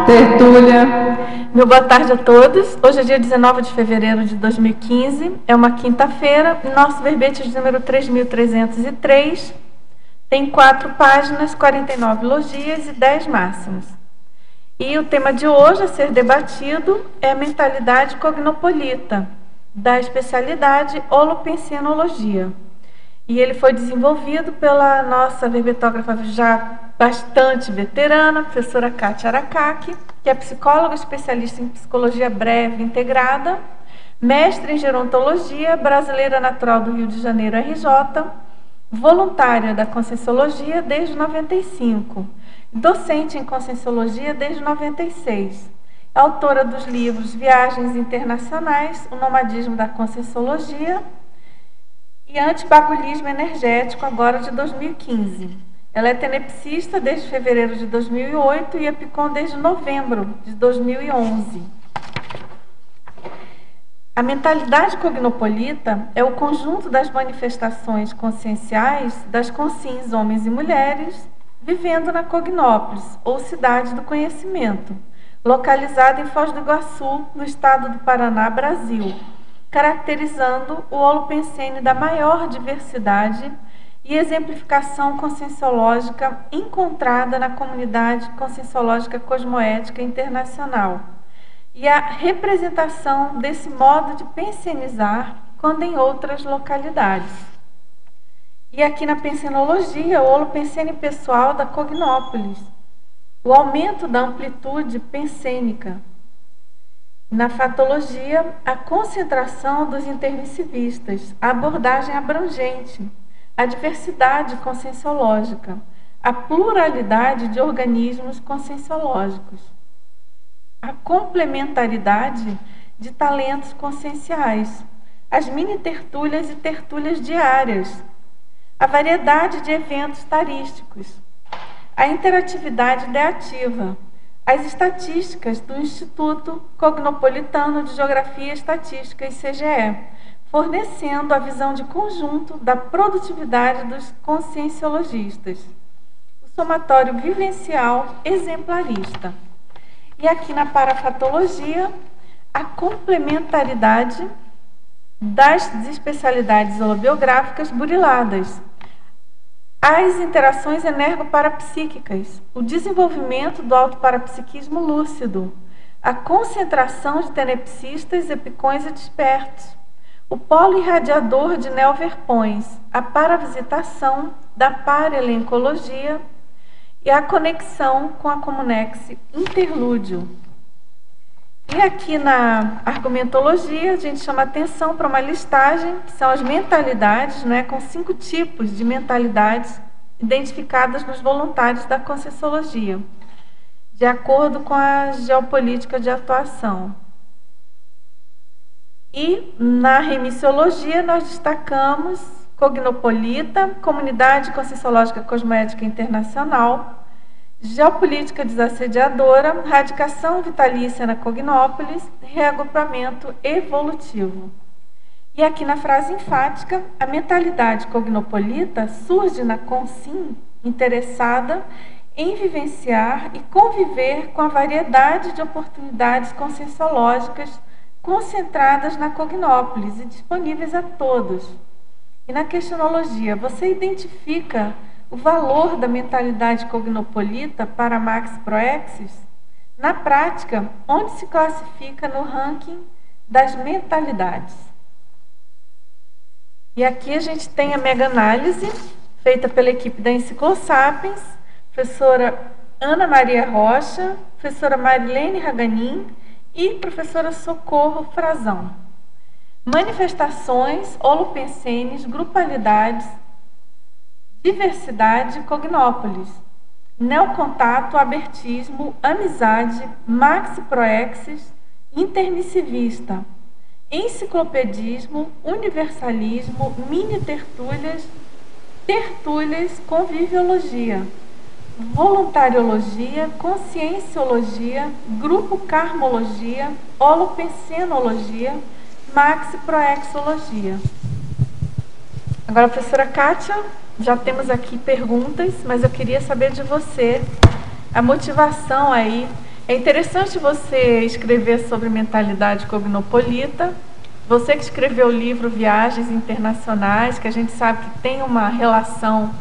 Tertúlia. Meu boa tarde a todos. Hoje é dia 19 de fevereiro de 2015, é uma quinta-feira. Nosso verbete de número 3.303 tem 4 páginas, 49 logias e 10 máximos. E o tema de hoje a ser debatido é a mentalidade cognopolita, da especialidade holopensenologia. E ele foi desenvolvido pela nossa verbetógrafa já bastante veterana, professora Kátia Aracaki, que é psicóloga especialista em psicologia breve integrada, mestre em gerontologia, brasileira natural do Rio de Janeiro, RJ, voluntária da Conscienciologia desde 95, docente em Conscienciologia desde 96, autora dos livros Viagens Internacionais, O Nomadismo da Conscienciologia e Antibagulismo Energético, agora de 2015. Ela é tenepsista desde fevereiro de 2008 e EPICOM desde novembro de 2011. A mentalidade cognopolita é o conjunto das manifestações conscienciais das consciências homens e mulheres vivendo na Cognópolis, ou cidade do conhecimento, localizada em Foz do Iguaçu, no estado do Paraná, Brasil, caracterizando o holopensene da maior diversidade e exemplificação conscienciológica encontrada na comunidade conscienciológica cosmoética internacional e a representação desse modo de pensenizar quando em outras localidades. E aqui na pensenologia, o holopensene pessoal da Cognópolis, o aumento da amplitude pensênica. Na fatologia, a concentração dos intermissivistas, a abordagem abrangente, a diversidade conscienciológica, a pluralidade de organismos conscienciológicos, a complementaridade de talentos conscienciais, as mini-tertúlias e tertúlias diárias, a variedade de eventos tarísticos, a interatividade ideativa, as estatísticas do Instituto Cognopolitano de Geografia e Estatística, ICGE, fornecendo a visão de conjunto da produtividade dos conscienciologistas, o somatório vivencial exemplarista. E aqui na parafatologia, a complementaridade das especialidades holobiográficas buriladas, as interações energoparapsíquicas, o desenvolvimento do autoparapsiquismo lúcido, a concentração de tenepsistas, epicões e despertos, o polo irradiador de neoverpões, a paravisitação da paralencologia e a conexão com a comunexe interlúdio. E aqui na argumentologia, a gente chama atenção para uma listagem, que são as mentalidades, né, com 5 tipos de mentalidades identificadas nos voluntários da Conscienciologia, de acordo com a geopolítica de atuação. E na remissiologia, nós destacamos Cognopolita, Comunidade Conscienciológica Cosmoética Internacional, Geopolítica Desassediadora, Radicação Vitalícia na Cognópolis, Reagrupamento Evolutivo. E aqui na frase enfática, a mentalidade cognopolita surge na consim interessada em vivenciar e conviver com a variedade de oportunidades conscienciológicas concentradas na Cognópolis e disponíveis a todos. E na questionologia, você identifica o valor da mentalidade cognopolita para Max Proexis? Na prática, onde se classifica no ranking das mentalidades? E aqui a gente tem a mega análise feita pela equipe da Enciclosapiens, professora Ana Maria Rocha, professora Marilene Raganin e professora Socorro Frazão. Manifestações, holopensenes, grupalidades, diversidade, Cognópolis, neocontato, abertismo, amizade, maxi proexis, intermissivista, enciclopedismo, universalismo, mini-tertúlias, tertúlias, conviviologia, voluntariologia, conscienciologia, grupo karmologia, holopensenologia, maxi proexologia. Agora, professora Kátia, já temos aqui perguntas, mas eu queria saber de você a motivação aí É interessante você escrever sobre mentalidade cognopolita. Você que escreveu o livro Viagens Internacionais, que a gente sabe que tem uma relação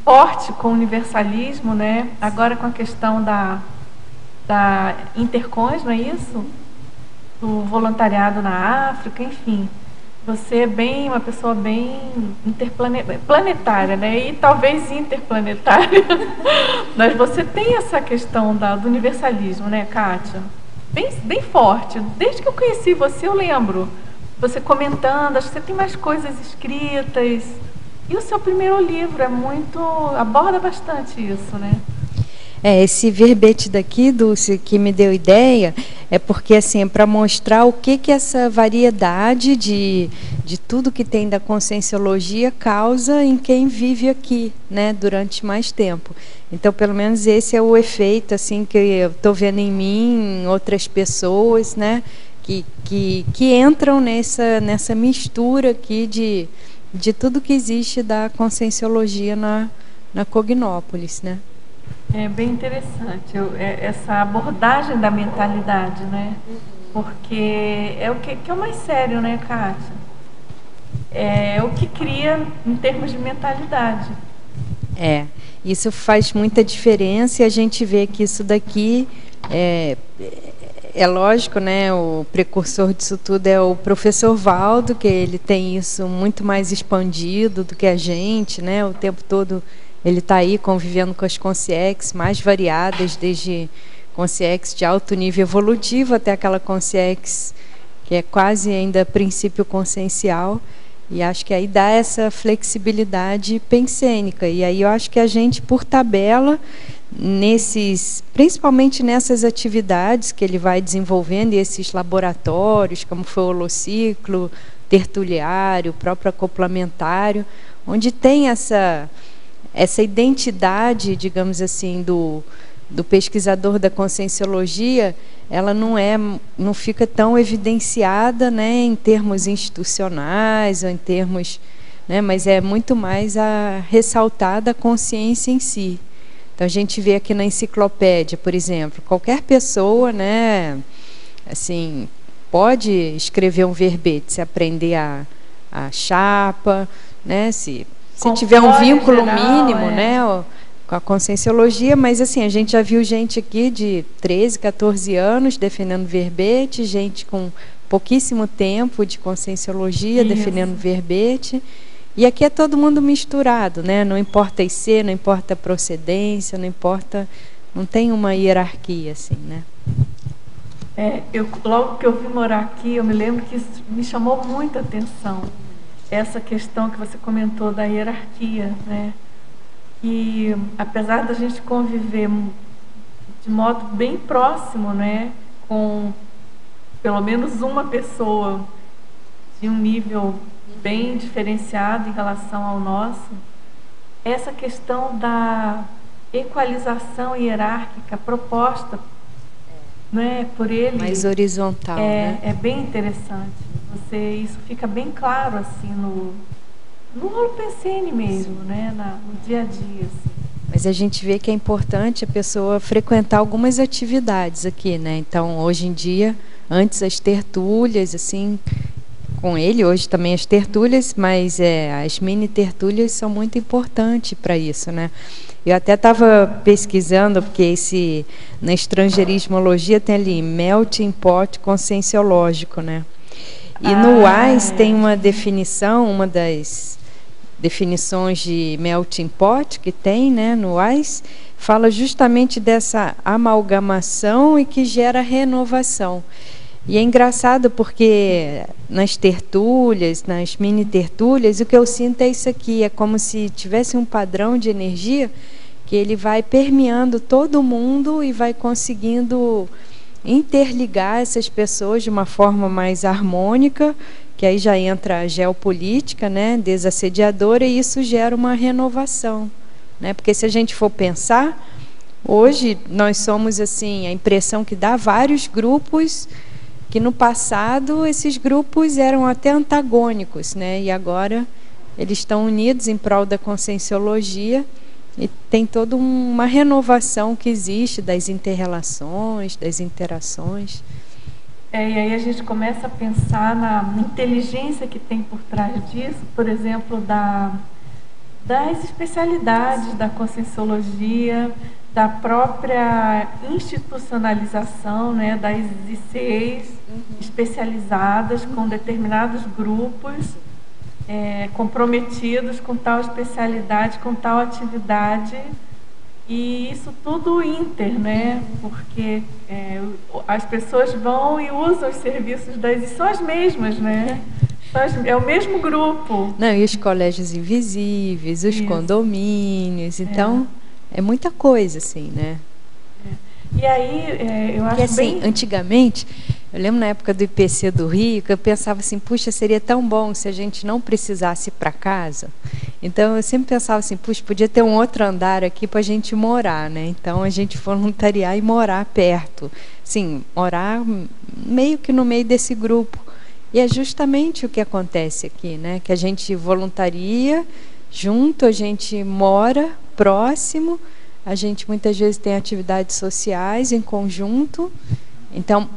forte com o universalismo, né? Agora com a questão da Intercons, não é isso? Do voluntariado na África, enfim. Você é uma pessoa bem planetária, né? E talvez interplanetária. Mas você tem essa questão do universalismo, né, Kátia? Bem forte. Desde que eu conheci você, eu lembro. Você comentando, acho que você tem mais coisas escritas. E o seu primeiro livro aborda bastante isso, né? Esse verbete daqui, Dulce, que me deu ideia, é porque assim, é para mostrar o que essa variedade de tudo que tem da conscienciologia causa em quem vive aqui, né, durante mais tempo. Então, pelo menos esse é o efeito assim que eu estou vendo em mim, em outras pessoas, né, que entram nessa mistura aqui de tudo que existe da conscienciologia na Cognópolis, né? É bem interessante essa abordagem da mentalidade, né? Porque é o que é o mais sério, né, Kátia? É o que cria em termos de mentalidade. Isso faz muita diferença e a gente vê que isso daqui é lógico, né? O precursor disso tudo é o professor Valdo, que ele tem isso muito mais expandido do que a gente, né? O tempo todo ele está aí convivendo com as consciex mais variadas, desde consciex de alto nível evolutivo até aquela consciex que é quase ainda princípio consciencial. E acho que aí dá essa flexibilidade pensênica. E aí eu acho que a gente, por tabela, principalmente nessas atividades que ele vai desenvolvendo, e esses laboratórios, como foi o holociclo, tertuliário, o próprio acoplamentário, onde tem essa identidade, digamos assim, do pesquisador da conscienciologia, ela não fica tão evidenciada, né, em termos institucionais ou em termos, né, mas é muito mais a ressaltada a consciência em si. Então a gente vê aqui na enciclopédia, por exemplo, qualquer pessoa, né, assim, pode escrever um verbete, se aprender a chapa, né, se tiver um vínculo mínimo, né, com a conscienciologia, mas assim, a gente já viu gente aqui de 13, 14 anos defendendo verbete, gente com pouquíssimo tempo de conscienciologia defendendo verbete, e aqui é todo mundo misturado, né, não importa IC, não importa procedência, não tem uma hierarquia assim, né. Logo que eu vim morar aqui, eu me lembro que isso me chamou muita atenção, essa questão que você comentou da hierarquia, né? E apesar da gente conviver de modo bem próximo, né, com pelo menos uma pessoa de um nível bem diferenciado em relação ao nosso, essa questão da equalização hierárquica proposta, né, por ele, mais horizontal, né? É bem interessante. Isso fica bem claro assim no Holopensene mesmo, né, no dia a dia. Assim. Mas a gente vê que é importante a pessoa frequentar algumas atividades aqui, né? Então, hoje em dia, antes as tertúlias, assim, com ele, hoje também as tertúlias, mas as mini tertúlias são muito importantes para isso, né? Eu até estava pesquisando, porque na estrangeirismologia tem ali melting pot conscienciológico, né? E no WAIS tem uma definição, uma das definições de melting pot que tem, né, no WAIS, fala justamente dessa amalgamação e que gera renovação. E é engraçado porque nas tertúlias, nas mini tertúlias, o que eu sinto é isso aqui, é como se tivesse um padrão de energia que ele vai permeando todo mundo e vai conseguindo interligar essas pessoas de uma forma mais harmônica, que aí já entra a geopolítica, né, desassediadora, e isso gera uma renovação, né? Porque se a gente for pensar, hoje nós somos assim, a impressão que dá vários grupos que no passado esses grupos eram até antagônicos, né? E agora eles estão unidos em prol da conscienciologia E tem toda uma renovação que existe das interrelações, das interações. E aí a gente começa a pensar na inteligência que tem por trás disso, por exemplo, das especialidades da Conscienciologia, da própria institucionalização, né, das ICs especializadas com determinados grupos comprometidos com tal especialidade, com tal atividade. E isso tudo inter, né? Porque as pessoas vão e usam os serviços são as mesmas, né? É o mesmo grupo. Não, e os colégios invisíveis, os condomínios, então é muita coisa, assim, né? E aí, eu acho que assim, antigamente, eu lembro na época do IPC do Rio, que eu pensava assim, puxa, seria tão bom se a gente não precisasse ir para casa. Então, eu sempre pensava assim, puxa, podia ter um outro andar aqui para a gente morar, né? Então, a gente voluntariar e morar perto. Sim, morar meio que no meio desse grupo. E é justamente o que acontece aqui, né? Que a gente voluntaria junto, a gente mora próximo, a gente muitas vezes tem atividades sociais em conjunto. Então,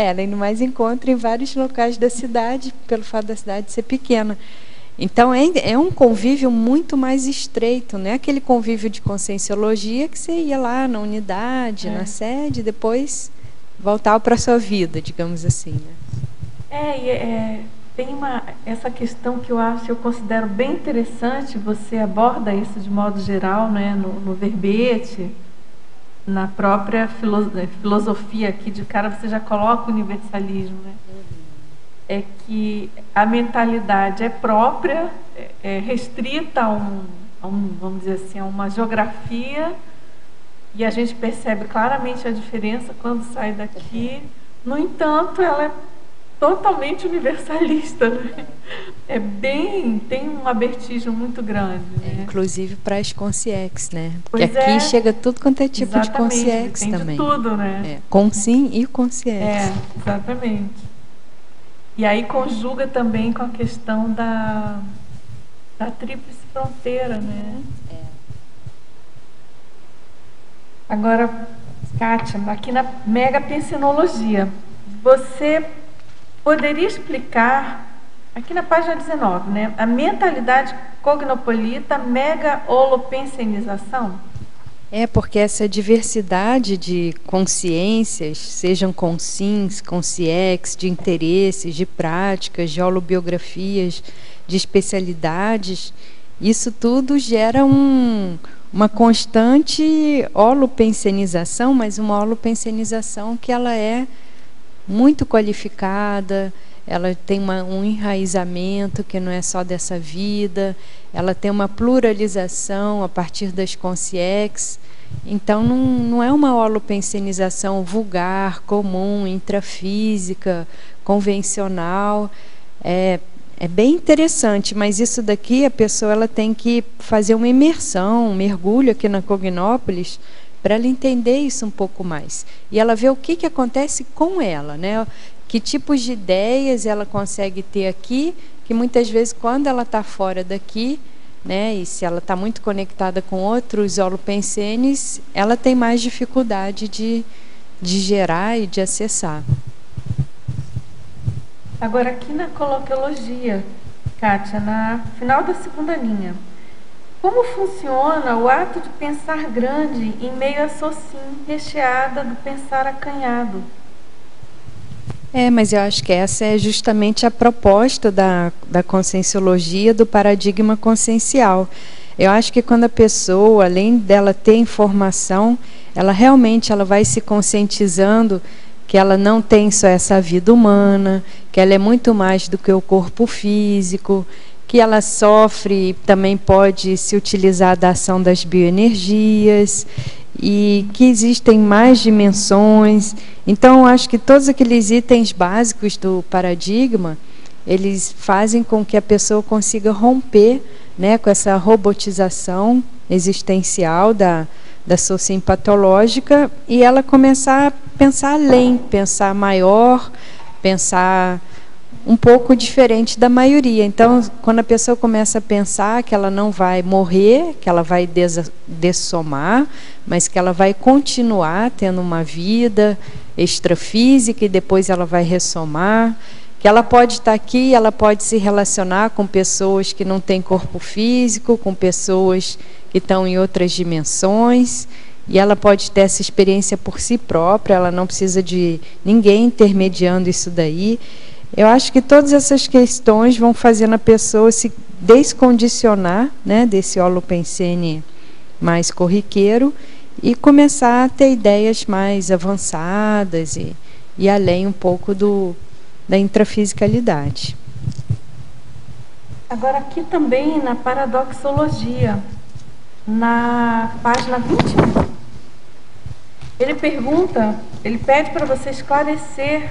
além do mais, encontra em vários locais da cidade, pelo fato da cidade ser pequena. Então, é um convívio muito mais estreito, não é aquele convívio de conscienciologia que você ia lá na unidade, na sede, depois voltava para a sua vida, digamos assim, né? Tem essa questão que eu considero bem interessante, você aborda isso de modo geral, né, no verbete, na própria filosofia aqui de cara, você já coloca o universalismo, né? É que a mentalidade é própria, restrita vamos dizer assim, a uma geografia, e a gente percebe claramente a diferença quando sai daqui. No entanto, ela é totalmente universalista, né? Tem um abertismo muito grande, né? Inclusive para as consciex, né? Porque aqui chega tudo quanto é tipo de consciex também. De tudo, né? Consim e consciex. Exatamente. E aí conjuga também com a questão da tríplice fronteira, né? Agora, Kátia, aqui na Mega Pensenologia, você poderia explicar, aqui na página 19, né, a mentalidade cognopolita mega holopensenização? Porque essa diversidade de consciências, sejam consins, consciex, de interesses, de práticas, de holobiografias, de especialidades, isso tudo gera uma constante holopensenização, mas uma holopensenização que ela é muito qualificada, ela tem um enraizamento que não é só dessa vida, ela tem uma pluralização a partir das consciex. Então, não é uma holopensenização vulgar, comum, intrafísica, convencional. É bem interessante, mas isso daqui a pessoa ela tem que fazer uma imersão, um mergulho aqui na Cognópolis, para ela entender isso um pouco mais. E ela vê o que acontece com ela, né? Que tipos de ideias ela consegue ter aqui, que muitas vezes quando ela está fora daqui, né, e se ela está muito conectada com outros holopensenes, ela tem mais dificuldade de gerar e de acessar. Agora, aqui na coloquiologia, Kátia, na final da segunda linha, como funciona o ato de pensar grande em meio a socin recheada do pensar acanhado? Mas eu acho que essa é justamente a proposta da conscienciologia, do paradigma consciencial. Eu acho que quando a pessoa, além dela ter informação, ela realmente vai se conscientizando que ela não tem só essa vida humana, que ela é muito mais do que o corpo físico, que ela sofre e também pode se utilizar da ação das bioenergias, e que existem mais dimensões. Então, eu acho que todos aqueles itens básicos do paradigma, eles fazem com que a pessoa consiga romper, né, com essa robotização existencial da socin patológica, e ela começar a pensar além, pensar maior, pensar um pouco diferente da maioria. Então, quando a pessoa começa a pensar que ela não vai morrer, que ela vai dessomar, mas que ela vai continuar tendo uma vida extrafísica e depois ela vai ressomar, que ela pode estar aqui, ela pode se relacionar com pessoas que não têm corpo físico, com pessoas que estão em outras dimensões, e ela pode ter essa experiência por si própria, ela não precisa de ninguém intermediando isso daí. Eu acho que todas essas questões vão fazendo a pessoa se descondicionar, né, desse holopensene mais corriqueiro e começar a ter ideias mais avançadas e além um pouco da intrafisicalidade. Agora aqui também na paradoxologia, na página 21, ele pede para você esclarecer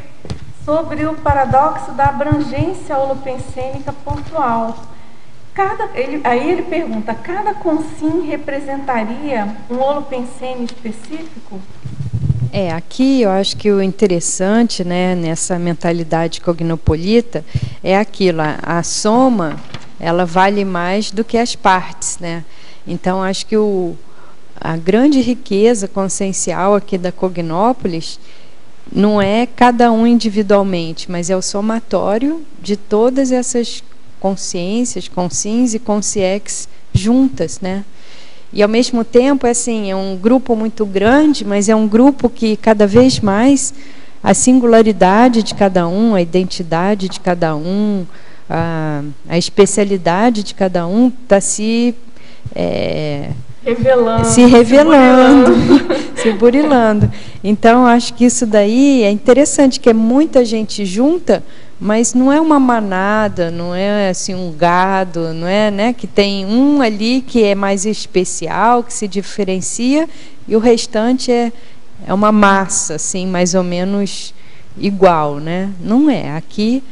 sobre o paradoxo da abrangência holopensênica pontual. Aí ele pergunta, cada consim representaria um holopensene específico? Aqui eu acho que o interessante, né, nessa mentalidade cognopolita é aquilo, a soma, ela vale mais do que as partes, né? Então acho que a grande riqueza consciencial aqui da Cognópolis não é cada um individualmente, mas é o somatório de todas essas consciências, consins e consciex juntas, né? E ao mesmo tempo, assim, é um grupo muito grande, mas é um grupo que cada vez mais a singularidade de cada um, a identidade de cada um, a especialidade de cada um está se revelando, se burilando. Então, acho que isso daí é interessante, que é muita gente junta, mas não é uma manada, não é assim um gado, não é, né, que tem um ali que é mais especial, que se diferencia, e o restante é uma massa, assim, mais ou menos igual, né? Não é. Aqui,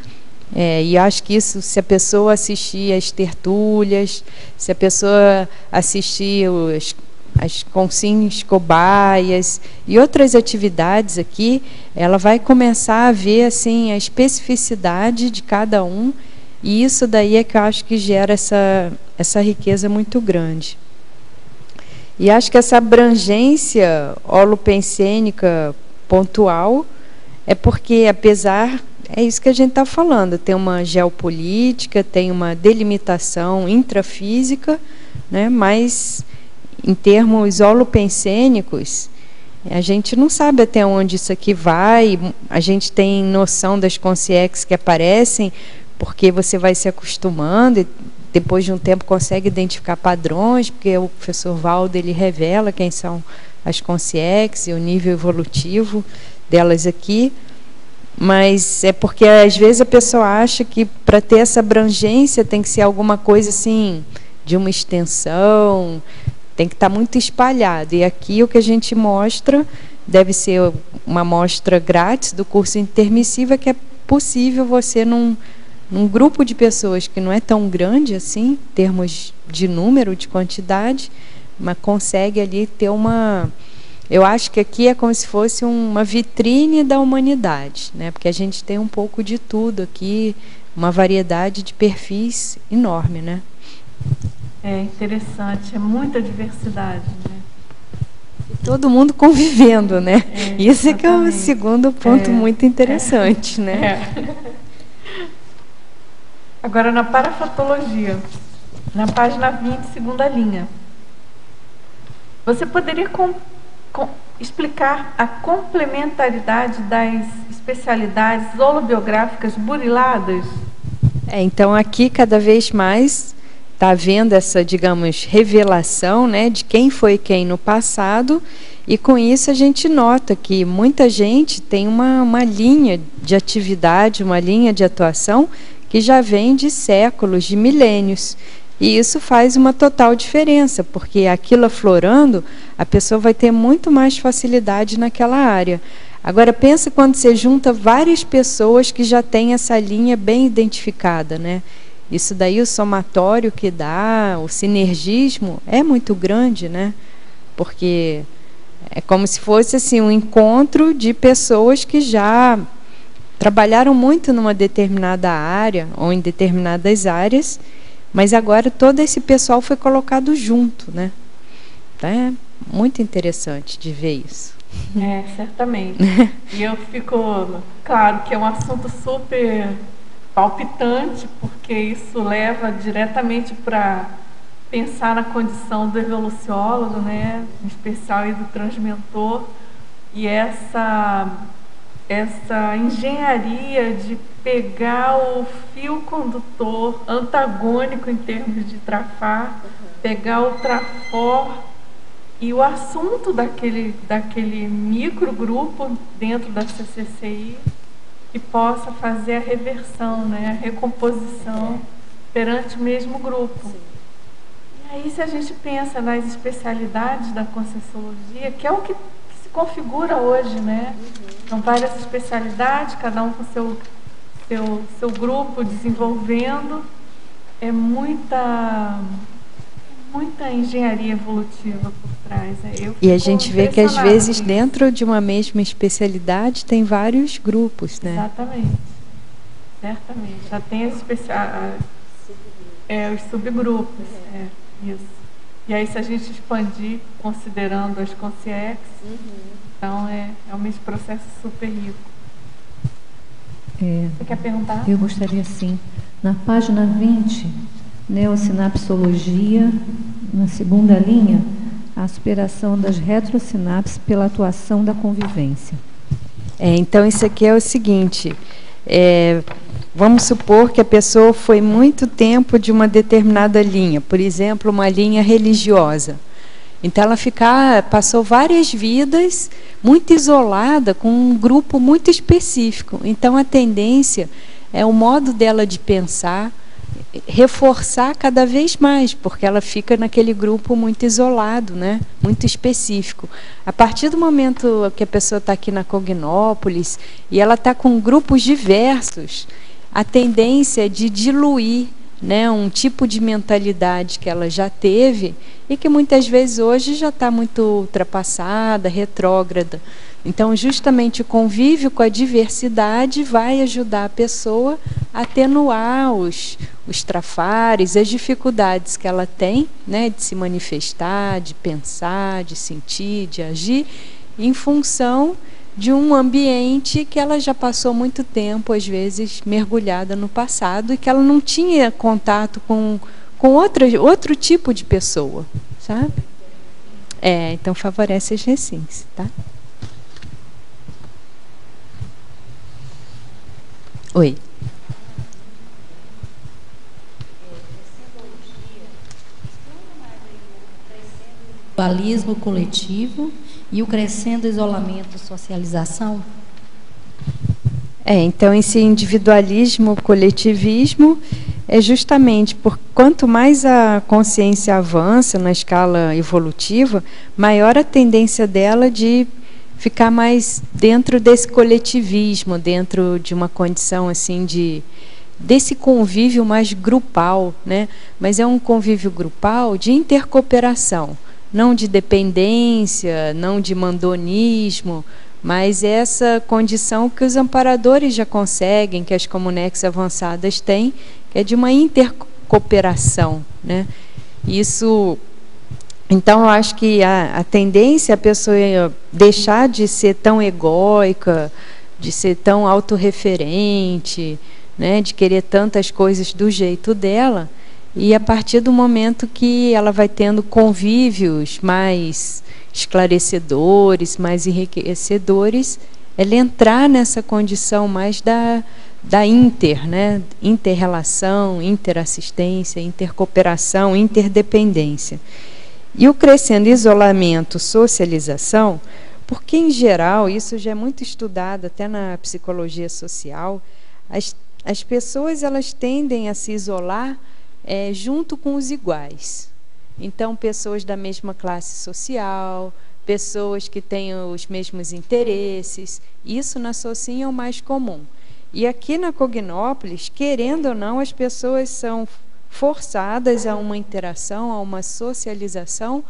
e acho que isso, se a pessoa assistir às tertúlias, se a pessoa assistir as consins cobaias e outras atividades aqui, ela vai começar a ver assim a especificidade de cada um, e isso daí é que eu acho que gera essa riqueza muito grande. E acho que essa abrangência holopensênica pontual é porque, apesar, é isso que a gente está falando, tem uma geopolítica, tem uma delimitação intrafísica, né, mas em termos holopensênicos, a gente não sabe até onde isso aqui vai, a gente tem noção das consciex que aparecem, porque você vai se acostumando e depois de um tempo consegue identificar padrões, porque o professor Valdo, ele revela quem são as consciex e o nível evolutivo delas aqui, mas é porque às vezes a pessoa acha que para ter essa abrangência tem que ser alguma coisa assim, de uma extensão, tem que estar muito espalhado. E aqui o que a gente mostra deve ser uma amostra grátis do curso intermissiva, que é possível você, num grupo de pessoas que não é tão grande assim, em termos de número, de quantidade, mas consegue ali ter uma... Eu acho que aqui é como se fosse uma vitrine da humanidade, né? Porque a gente tem um pouco de tudo aqui, uma variedade de perfis enorme, né? É interessante, é muita diversidade, né? E todo mundo convivendo, né? Isso é que é o segundo ponto muito interessante, né? Agora, na parafatologia, na página 20, segunda linha, você poderia explicar a complementaridade das especialidades holobiográficas buriladas? Então, aqui, cada vez mais, está havendo essa, digamos, revelação, né, de quem foi quem no passado, e com isso a gente nota que muita gente tem uma linha de atividade, uma linha de atuação que já vem de séculos, de milênios. E isso faz uma total diferença, porque aquilo aflorando, a pessoa vai ter muito mais facilidade naquela área. Agora, pensa quando você junta várias pessoas que já têm essa linha bem identificada, né? Isso daí, o somatório que dá, o sinergismo, é muito grande, né? Porque é como se fosse assim, um encontro de pessoas que já trabalharam muito numa determinada área ou em determinadas áreas, mas agora todo esse pessoal foi colocado junto, né? Então, é muito interessante de ver isso. Certamente. E eu fico, claro que é um assunto super palpitante, porque isso leva diretamente para pensar na condição do evoluciólogo, né, em especial e do transmentor, e essa engenharia de pegar o fio condutor antagônico em termos de trafar, pegar o trafor e o assunto daquele microgrupo dentro da CCCI que possa fazer a reversão, né, a recomposição perante o mesmo grupo. E aí, se a gente pensa nas especialidades da Conscienciologia, que é o que se configura hoje, né? São várias especialidades, cada um com seu grupo desenvolvendo, é muita engenharia evolutiva por trás. E a gente vê que às vezes dentro de uma mesma especialidade tem vários grupos, né? Exatamente. Certamente. Já tem os subgrupos. Isso. E aí, se a gente expandir, considerando as consciex, então é um processo super rico. Você quer perguntar? Eu gostaria, sim. Na página 20, neossinapsologia, na segunda linha, a superação das retrosinapses pela atuação da convivência. Então, isso aqui é o seguinte, vamos supor que a pessoa foi muito tempo de uma determinada linha, por exemplo, uma linha religiosa. Então, ela passou várias vidas muito isolada, com um grupo muito específico. Então, a tendência é o modo dela de pensar, reforçar cada vez mais, porque ela fica naquele grupo muito isolado, né? Muito específico. A partir do momento que a pessoa está aqui na Cognópolis e ela está com grupos diversos, a tendência é de diluir, né, um tipo de mentalidade que ela já teve e que muitas vezes hoje já está muito ultrapassada, retrógrada. Então, justamente o convívio com a diversidade vai ajudar a pessoa a atenuar os trafares, as dificuldades que ela tem, né, de se manifestar, de pensar, de sentir, de agir, em função de um ambiente que ela já passou muito tempo, às vezes, mergulhada no passado e que ela não tinha contato com outro tipo de pessoa, sabe? Então favorece as recins, tá? Oi. O dualismo coletivo e o crescendo isolamento e socialização? Então esse individualismo, coletivismo, é justamente por quanto mais a consciência avança na escala evolutiva, maior a tendência dela de ficar mais dentro desse coletivismo, dentro de uma condição assim desse convívio mais grupal, né? Mas é um convívio grupal de intercooperação, não de dependência, não de mandonismo, mas essa condição que os amparadores já conseguem, que as comunex avançadas têm, que é de uma intercooperação, né? Isso. Então, eu acho que a tendência é a pessoa deixar de ser tão egóica, de ser tão autorreferente, né, de querer tantas coisas do jeito dela, e a partir do momento que ela vai tendo convívios mais esclarecedores, mais enriquecedores, ela entrar nessa condição mais da inter-relação, interassistência, intercooperação, interdependência. E o crescendo isolamento, socialização, porque, em geral, isso já é muito estudado até na psicologia social, as pessoas elas tendem a se isolar junto com os iguais. Então, pessoas da mesma classe social, pessoas que têm os mesmos interesses, isso na Socin é o mais comum. E aqui na Cognópolis, querendo ou não, as pessoas são forçadas a uma interação, a uma socialização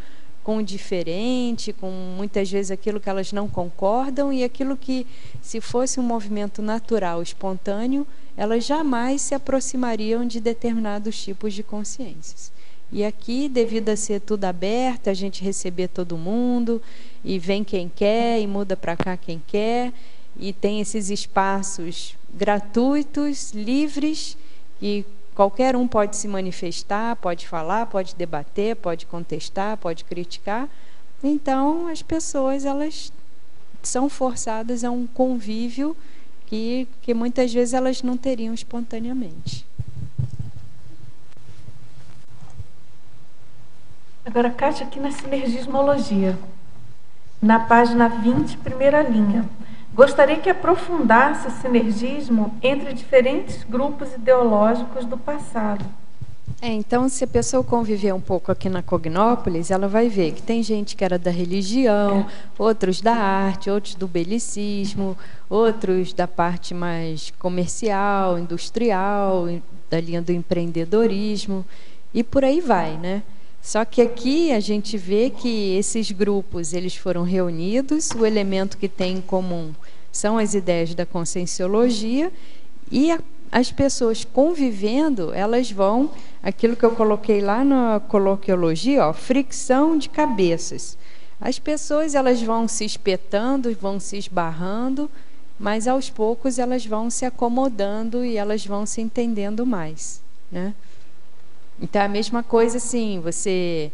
com o diferente, com muitas vezes aquilo que elas não concordam e aquilo que, se fosse um movimento natural, espontâneo, elas jamais se aproximariam de determinados tipos de consciências. E aqui, devido a ser tudo aberto, a gente receber todo mundo, e vem quem quer, e muda para cá quem quer, e tem esses espaços gratuitos, livres, e qualquer um pode se manifestar, pode falar, pode debater, pode contestar, pode criticar. Então, as pessoas, elas são forçadas a um convívio que muitas vezes elas não teriam espontaneamente. Agora, Kátia, aqui na Sinergismologia, na página 20, primeira linha. Gostaria que aprofundasse o sinergismo entre diferentes grupos ideológicos do passado. Então, se a pessoa conviver um pouco aqui na Cognópolis, ela vai ver que tem gente que era da religião, outros da arte, outros do belicismo, outros da parte mais comercial, industrial, da linha do empreendedorismo, e por aí vai, né? Só que aqui a gente vê que esses grupos, eles foram reunidos, o elemento que tem em comum são as ideias da conscienciologia, e as pessoas convivendo, elas vão, aquilo que eu coloquei lá na coloquiologia, ó, fricção de cabeças. As pessoas, elas vão se espetando, vão se esbarrando, mas aos poucos elas vão se acomodando e elas vão se entendendo mais, né? Então, é a mesma coisa assim, você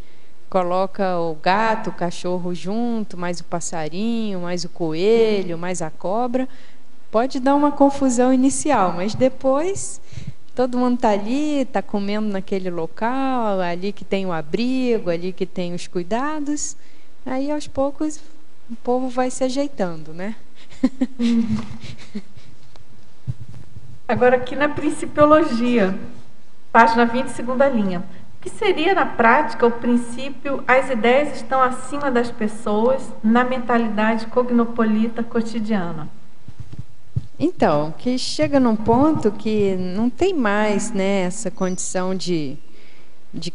coloca o gato, o cachorro junto, mais o passarinho, mais o coelho, mais a cobra. Pode dar uma confusão inicial, mas depois todo mundo está ali, está comendo naquele local, ali que tem o abrigo, ali que tem os cuidados. Aí, aos poucos, o povo vai se ajeitando, né? Agora, aqui na Principiologia, página 20, segunda linha. O que seria, na prática, o princípio as ideias estão acima das pessoas na mentalidade cognopolita cotidiana? Então, que chega num ponto que não tem mais, né, essa condição de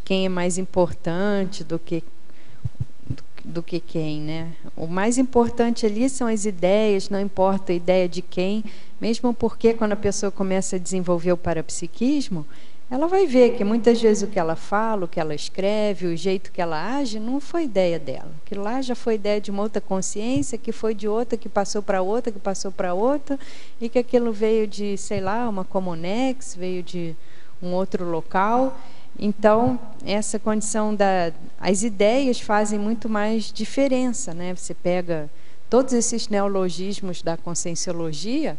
quem é mais importante do que quem, né? O mais importante ali são as ideias, não importa a ideia de quem, mesmo porque quando a pessoa começa a desenvolver o parapsiquismo, ela vai ver que muitas vezes o que ela fala, o que ela escreve, o jeito que ela age, não foi ideia dela. Aquilo lá já foi ideia de uma outra consciência, que foi de outra, que passou para outra, que passou para outra, e que aquilo veio de, sei lá, uma Comunex, veio de um outro local. Então, essa condição as ideias fazem muito mais diferença, né? Você pega todos esses neologismos da conscienciologia,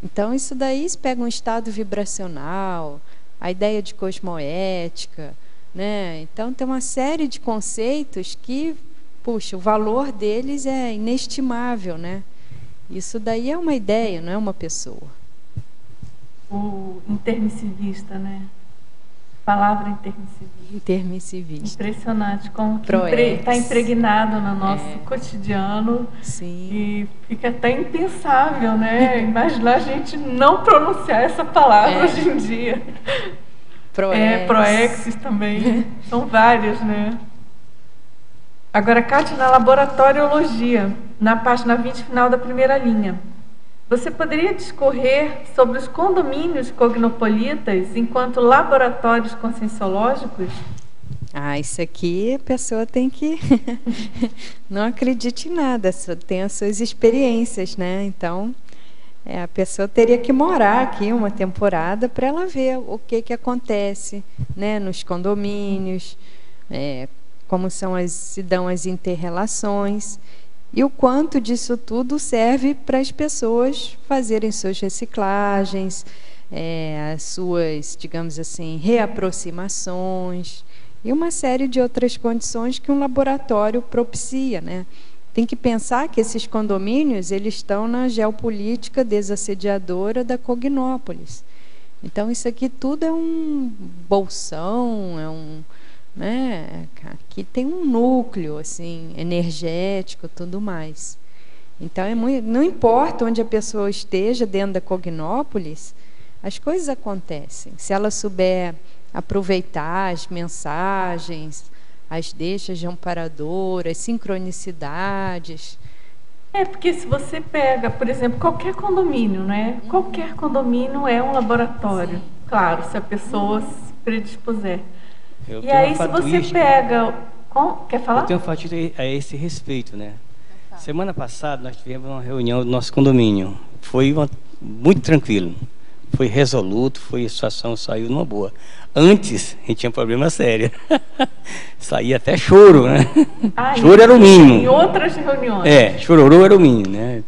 então isso daí se pega um estado vibracional, a ideia de cosmoética, né? Então tem uma série de conceitos que, puxa, o valor deles é inestimável, né? Isso daí é uma ideia, não é uma pessoa. O intermissivista, né? Palavra intermissivista. Intermissivista. Impressionante como está impregnado no nosso cotidiano. Sim. E fica até impensável, né? Imaginar a gente não pronunciar essa palavra hoje em dia. Proexis também. São várias, né? Agora, Kátia, na laboratoriologia, na página 20, final da primeira linha. Você poderia discorrer sobre os condomínios cognopolitas enquanto laboratórios conscienciológicos? Isso aqui a pessoa tem que não acredite em nada, só tem as suas experiências, né? Então, a pessoa teria que morar aqui uma temporada para ela ver o que acontece, né, nos condomínios, como se dão as inter-relações. E o quanto disso tudo serve para as pessoas fazerem suas reciclagens, as suas, digamos assim, reaproximações e uma série de outras condições que um laboratório propicia, né? Tem que pensar que esses condomínios, eles estão na geopolítica desassediadora da Cognópolis. Então, isso aqui tudo é um bolsão, né? Aqui tem um núcleo assim energético, tudo mais. Então não importa onde a pessoa esteja dentro da Cognópolis, as coisas acontecem. Se ela souber aproveitar as mensagens, as deixas de amparador, as sincronicidades. Porque se você pega, por exemplo, qualquer condomínio, né? Qualquer condomínio é um laboratório. Sim. Claro, se a pessoa se predispuser. E aí, se você pega... Quer falar? Eu tenho um fato a esse respeito, né? Semana passada, nós tivemos uma reunião do nosso condomínio. Foi muito tranquilo. Foi resoluto, a situação saiu numa boa. Antes, a gente tinha um problema sério. Saía até choro, né? Choro era o mínimo. Em outras reuniões. Chororô era o mínimo, né?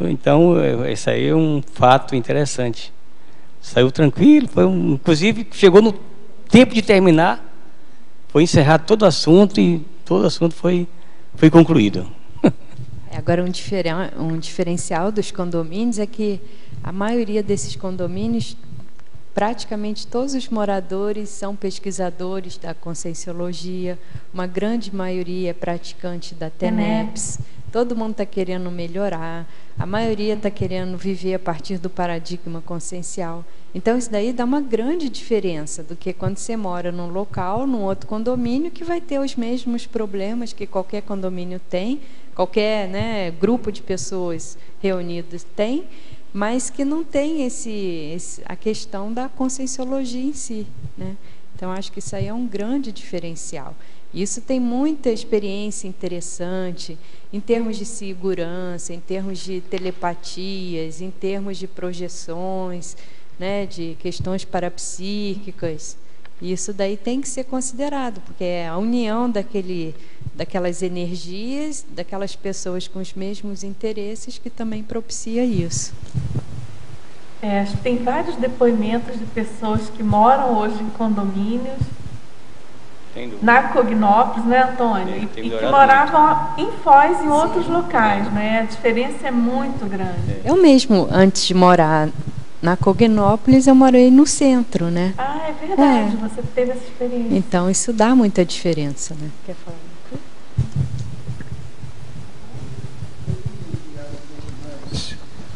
Então, esse aí é um fato interessante. Saiu tranquilo, inclusive, chegou no tempo de terminar, foi encerrado todo o assunto e todo o assunto foi concluído. Agora, um diferencial dos condomínios é que a maioria desses condomínios, praticamente todos os moradores são pesquisadores da Conscienciologia, uma grande maioria é praticante da TENEPS, todo mundo está querendo melhorar, a maioria está querendo viver a partir do paradigma consciencial. Então, isso daí dá uma grande diferença do que quando você mora num local, num outro condomínio, que vai ter os mesmos problemas que qualquer condomínio tem, qualquer, né, grupo de pessoas reunidas tem, mas que não tem a questão da conscienciologia em si, né? Então, acho que isso aí é um grande diferencial. Isso tem muita experiência interessante em termos de segurança, em termos de telepatias, em termos de projeções, né, de questões parapsíquicas. Isso daí tem que ser considerado, porque é a união daquelas energias, daquelas pessoas com os mesmos interesses que também propicia isso. Tem vários depoimentos de pessoas que moram hoje em condomínios, na Cognópolis, né, Antônio? E que moravam em Foz e em outros locais, né? A diferença é muito grande. Eu mesmo, antes de morar na Cognópolis, eu morei no centro, né? É verdade, você teve essa experiência. Então, isso dá muita diferença, né? Quer falar?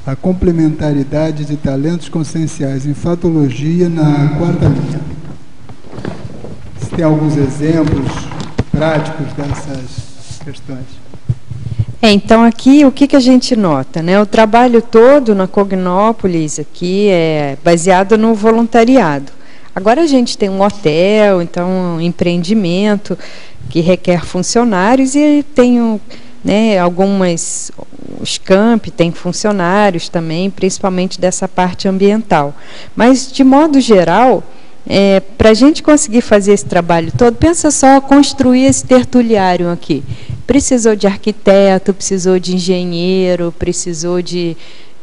A complementaridade de talentos conscienciais em fatologia na 4ª linha. Você tem alguns exemplos práticos dessas questões? Então, aqui, o que a gente nota, né? O trabalho todo na Cognópolis aqui é baseado no voluntariado. Agora a gente tem um hotel, então um empreendimento que requer funcionários e tem, né, os campi tem funcionários também, principalmente dessa parte ambiental. Mas, de modo geral, para a gente conseguir fazer esse trabalho todo, pensa só, construir esse tertuliário aqui. Precisou de arquiteto, precisou de engenheiro, precisou de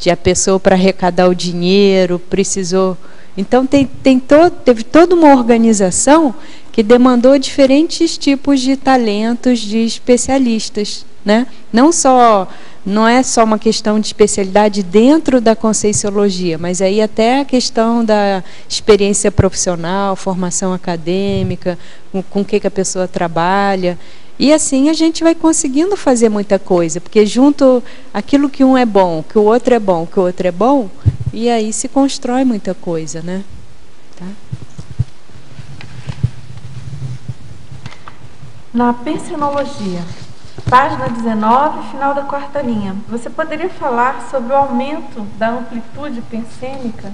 a pessoa para arrecadar o dinheiro, precisou... Então, teve toda uma organização que demandou diferentes tipos de talentos de especialistas, né? Não é só uma questão de especialidade dentro da Conscienciologia, mas aí até a questão da experiência profissional, formação acadêmica, com o que a pessoa trabalha. E assim a gente vai conseguindo fazer muita coisa, porque junto aquilo que um é bom, que o outro é bom, que o outro é bom, e aí se constrói muita coisa, né? Tá? Na pensionologia, página 19, final da 4ª linha, você poderia falar sobre o aumento da amplitude pensênica?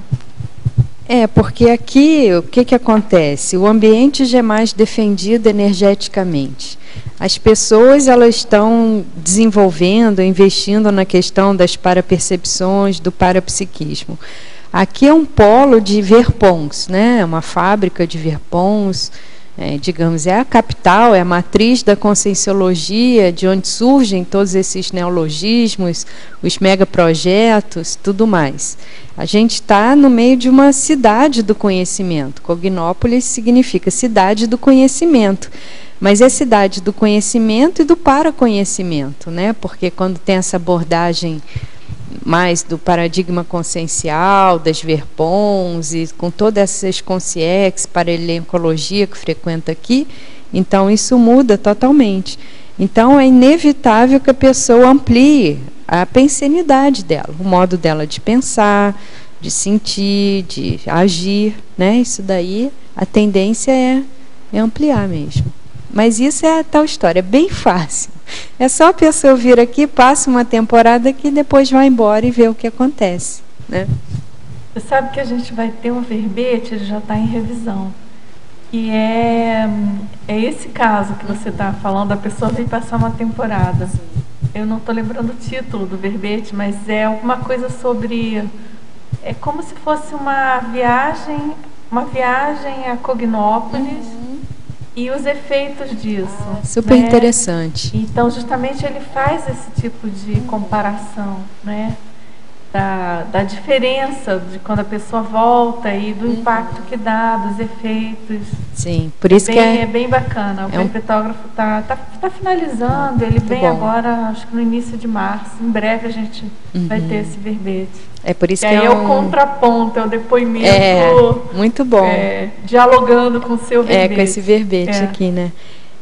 Porque aqui o que acontece? O ambiente já é mais defendido energeticamente. As pessoas elas estão desenvolvendo, investindo na questão das parapercepções, do parapsiquismo. Aqui é um polo de verpons, né? Uma fábrica de verpons, digamos, é a capital, é a matriz da conscienciologia, de onde surgem todos esses neologismos, os megaprojetos, tudo mais. A gente está no meio de uma cidade do conhecimento. Cognópolis significa cidade do conhecimento, mas é cidade do conhecimento e do paraconhecimento, né? Porque quando tem essa abordagem mais do paradigma consciencial, das verpons, e com todas essas consciex, paralencologia que frequenta aqui, então isso muda totalmente. Então é inevitável que a pessoa amplie a pensenidade dela, o modo dela de pensar, de sentir, de agir, né? Isso daí, a tendência é ampliar mesmo. Mas isso é a tal história, é bem fácil. É só a pessoa vir aqui, passa uma temporada aqui, depois vai embora e vê o que acontece, né? Você sabe que a gente vai ter um verbete, ele já está em revisão. E é esse caso que você está falando, a pessoa vem passar uma temporada. Eu não estou lembrando o título do verbete, mas é alguma coisa sobre... É como se fosse uma viagem a Cognópolis e os efeitos disso. Super interessante. Então, justamente, ele faz esse tipo de comparação, né? Da diferença de quando a pessoa volta e do impacto que dá, dos efeitos. Sim, por isso é bem bacana. O verbetógrafo está finalizando, ele vem bom. Agora, acho que no início de março. Em breve a gente vai ter esse verbete. É por isso que aí é o contraponto, é o depoimento. Muito bom. Dialogando com o seu verbete. Com esse verbete aqui, né?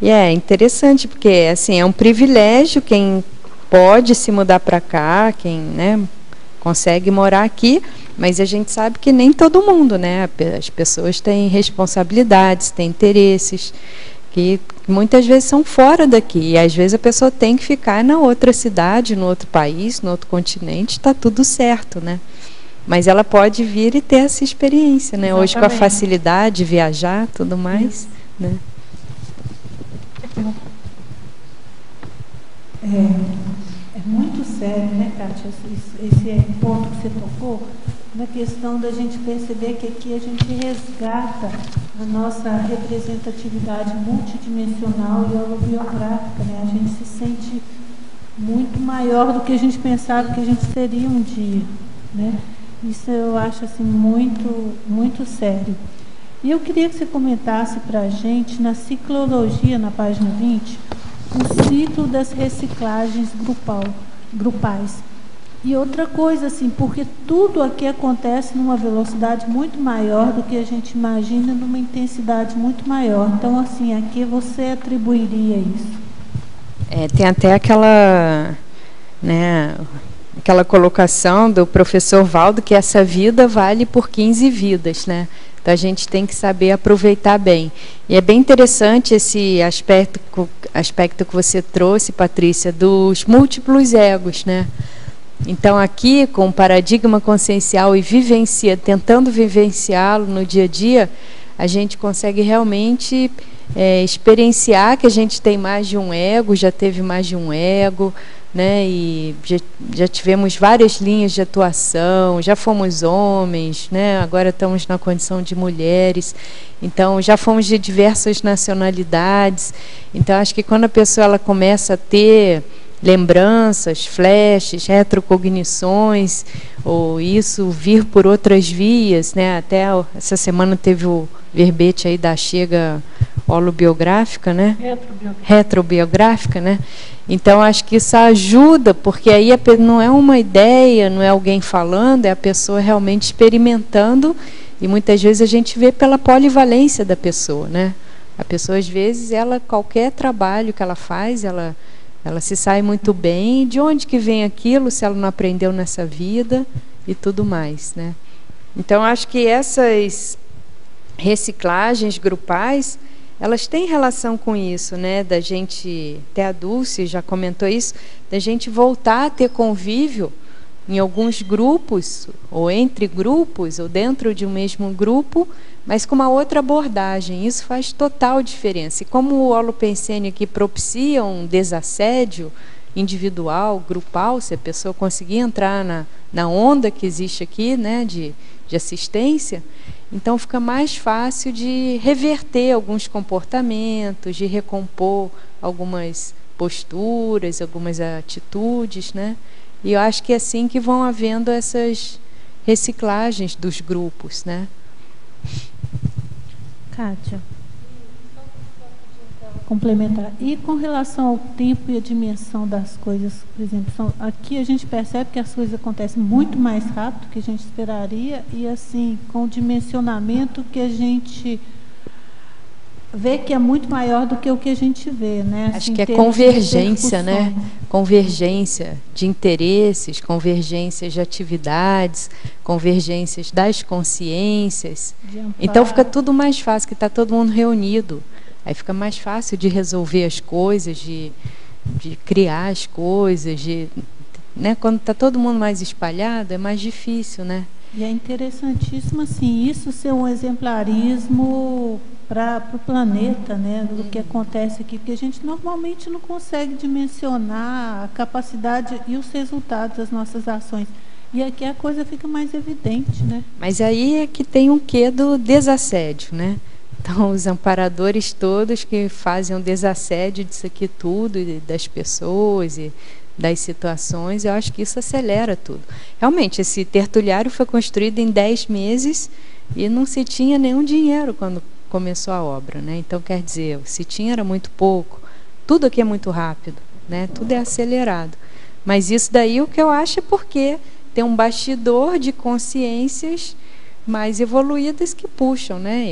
E é interessante, porque assim, é um privilégio quem pode se mudar para cá, quem, né, consegue morar aqui, mas a gente sabe que nem todo mundo, né? As pessoas têm responsabilidades, têm interesses, que muitas vezes são fora daqui. E às vezes a pessoa tem que ficar na outra cidade, no outro país, no outro continente, está tudo certo, né? Mas ela pode vir e ter essa experiência, né? Hoje com a facilidade de viajar, tudo mais, né? É muito sério, né, Kátia, esse ponto que você tocou, na questão da gente perceber que aqui a gente resgata a nossa representatividade multidimensional e holobiográfica, né? A gente se sente muito maior do que a gente pensava que a gente seria um dia, né? Isso eu acho assim muito, muito sério. E eu queria que você comentasse para a gente, na ciclologia, na página 20, o ciclo das reciclagens grupais. E outra coisa, assim, porque tudo aqui acontece numa velocidade muito maior do que a gente imagina, numa intensidade muito maior. Então, assim, a que você atribuiria isso? Tem até aquela, né, aquela colocação do professor Valdo, que essa vida vale por 15 vidas, né? Então, a gente tem que saber aproveitar bem. E é bem interessante esse aspecto que você trouxe, Patrícia, dos múltiplos egos, né? Então, aqui, com o paradigma consciencial e tentando vivenciá-lo no dia a dia, a gente consegue realmente experienciar que a gente tem mais de um ego, já teve mais de um ego, né? E já tivemos várias linhas de atuação, já fomos homens, né? Agora estamos na condição de mulheres, então já fomos de diversas nacionalidades. Então, acho que quando a pessoa ela começa a ter lembranças, flashes, retrocognições, ou isso vir por outras vias, né? Até essa semana teve o verbete aí da chega holobiográfica, né? Retrobiográfica, né? Então, acho que isso ajuda, porque aí não é uma ideia, não é alguém falando, é a pessoa realmente experimentando, e muitas vezes a gente vê pela polivalência da pessoa, né? A pessoa, às vezes, qualquer trabalho que ela faz, ela se sai muito bem. De onde que vem aquilo, se ela não aprendeu nessa vida e tudo mais, né? Então, acho que essas reciclagens grupais, elas têm relação com isso, né? Da gente, até a Dulce já comentou isso, da gente voltar a ter convívio em alguns grupos, ou entre grupos, ou dentro de um mesmo grupo, mas com uma outra abordagem. Isso faz total diferença. E como o Holopensene aqui propicia um desassédio individual, grupal, se a pessoa conseguir entrar na onda que existe aqui, né, de assistência, então fica mais fácil de reverter alguns comportamentos, de recompor algumas posturas, algumas atitudes, né? E eu acho que é assim que vão havendo essas reciclagens dos grupos, né? Kátia, complementar. E com relação ao tempo e a dimensão das coisas, por exemplo, aqui a gente percebe que as coisas acontecem muito mais rápido do que a gente esperaria, e assim, com o dimensionamento que a gente vê que é muito maior do que o que a gente vê, né? Acho que é convergência, né? Convergência de interesses, convergências de atividades, convergências das consciências. Então fica tudo mais fácil, que está todo mundo reunido, Aí fica mais fácil de resolver as coisas, de criar as coisas, né? Quando está todo mundo mais espalhado, é mais difícil, né? E é interessantíssimo, assim, isso ser um exemplarismo para o planeta, né, do que acontece aqui, porque a gente normalmente não consegue dimensionar a capacidade e os resultados das nossas ações. E aqui a coisa fica mais evidente, né? Mas aí é que tem um quê do desassédio, né? Então, os amparadores todos que fazem o desassédio disso aqui tudo, e das pessoas e das situações, eu acho que isso acelera tudo. Realmente, esse tertuliário foi construído em 10 meses e não se tinha nenhum dinheiro quando começou a obra, né? Então, quer dizer, se tinha era muito pouco. Tudo aqui é muito rápido, né? Tudo é acelerado. Mas isso daí o que eu acho é porque tem um bastidor de consciências mais evoluídas que puxam, né?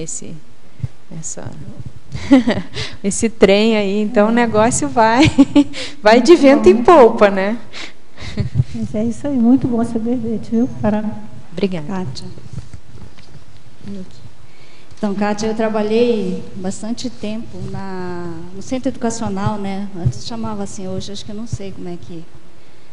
Esse trem aí. Então o negócio vai de vento em polpa, né? Mas é isso aí, muito bom saber, viu? Obrigada. Kátia. Então, Kátia, eu trabalhei bastante tempo no centro educacional, né? Antes chamava assim, hoje acho que eu não sei como é que...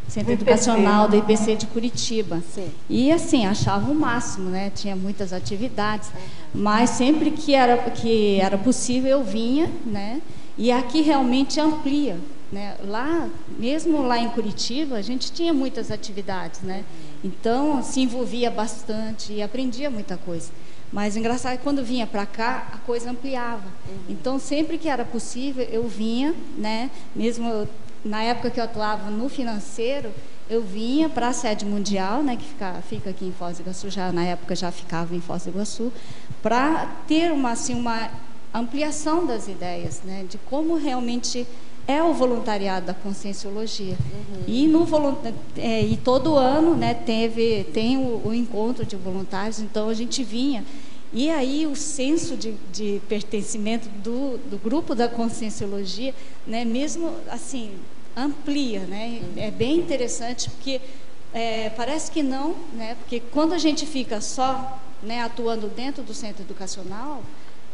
Centro Educacional do IPC de Curitiba. Sim. E assim, achava o máximo, né? Tinha muitas atividades, mas sempre que era possível eu vinha, né? E aqui realmente amplia, né? Lá, mesmo lá em Curitiba, a gente tinha muitas atividades, né? Então, se envolvia bastante e aprendia muita coisa. Mas o engraçado é que quando vinha para cá, a coisa ampliava. Então, sempre que era possível, eu vinha, né? Mesmo na época que eu atuava no financeiro, eu vinha para a sede mundial, né, que fica aqui em Foz do Iguaçu, na época já ficava em Foz do Iguaçu, para ter uma ampliação das ideias, né, de como realmente é o voluntariado da Conscienciologia. E todo ano, né, tem o encontro de voluntários, então a gente vinha. E aí o senso de pertencimento do grupo da Conscienciologia, né, mesmo assim, amplia, né? É bem interessante, porque parece que não, né? Porque quando a gente fica só, né, atuando dentro do centro educacional,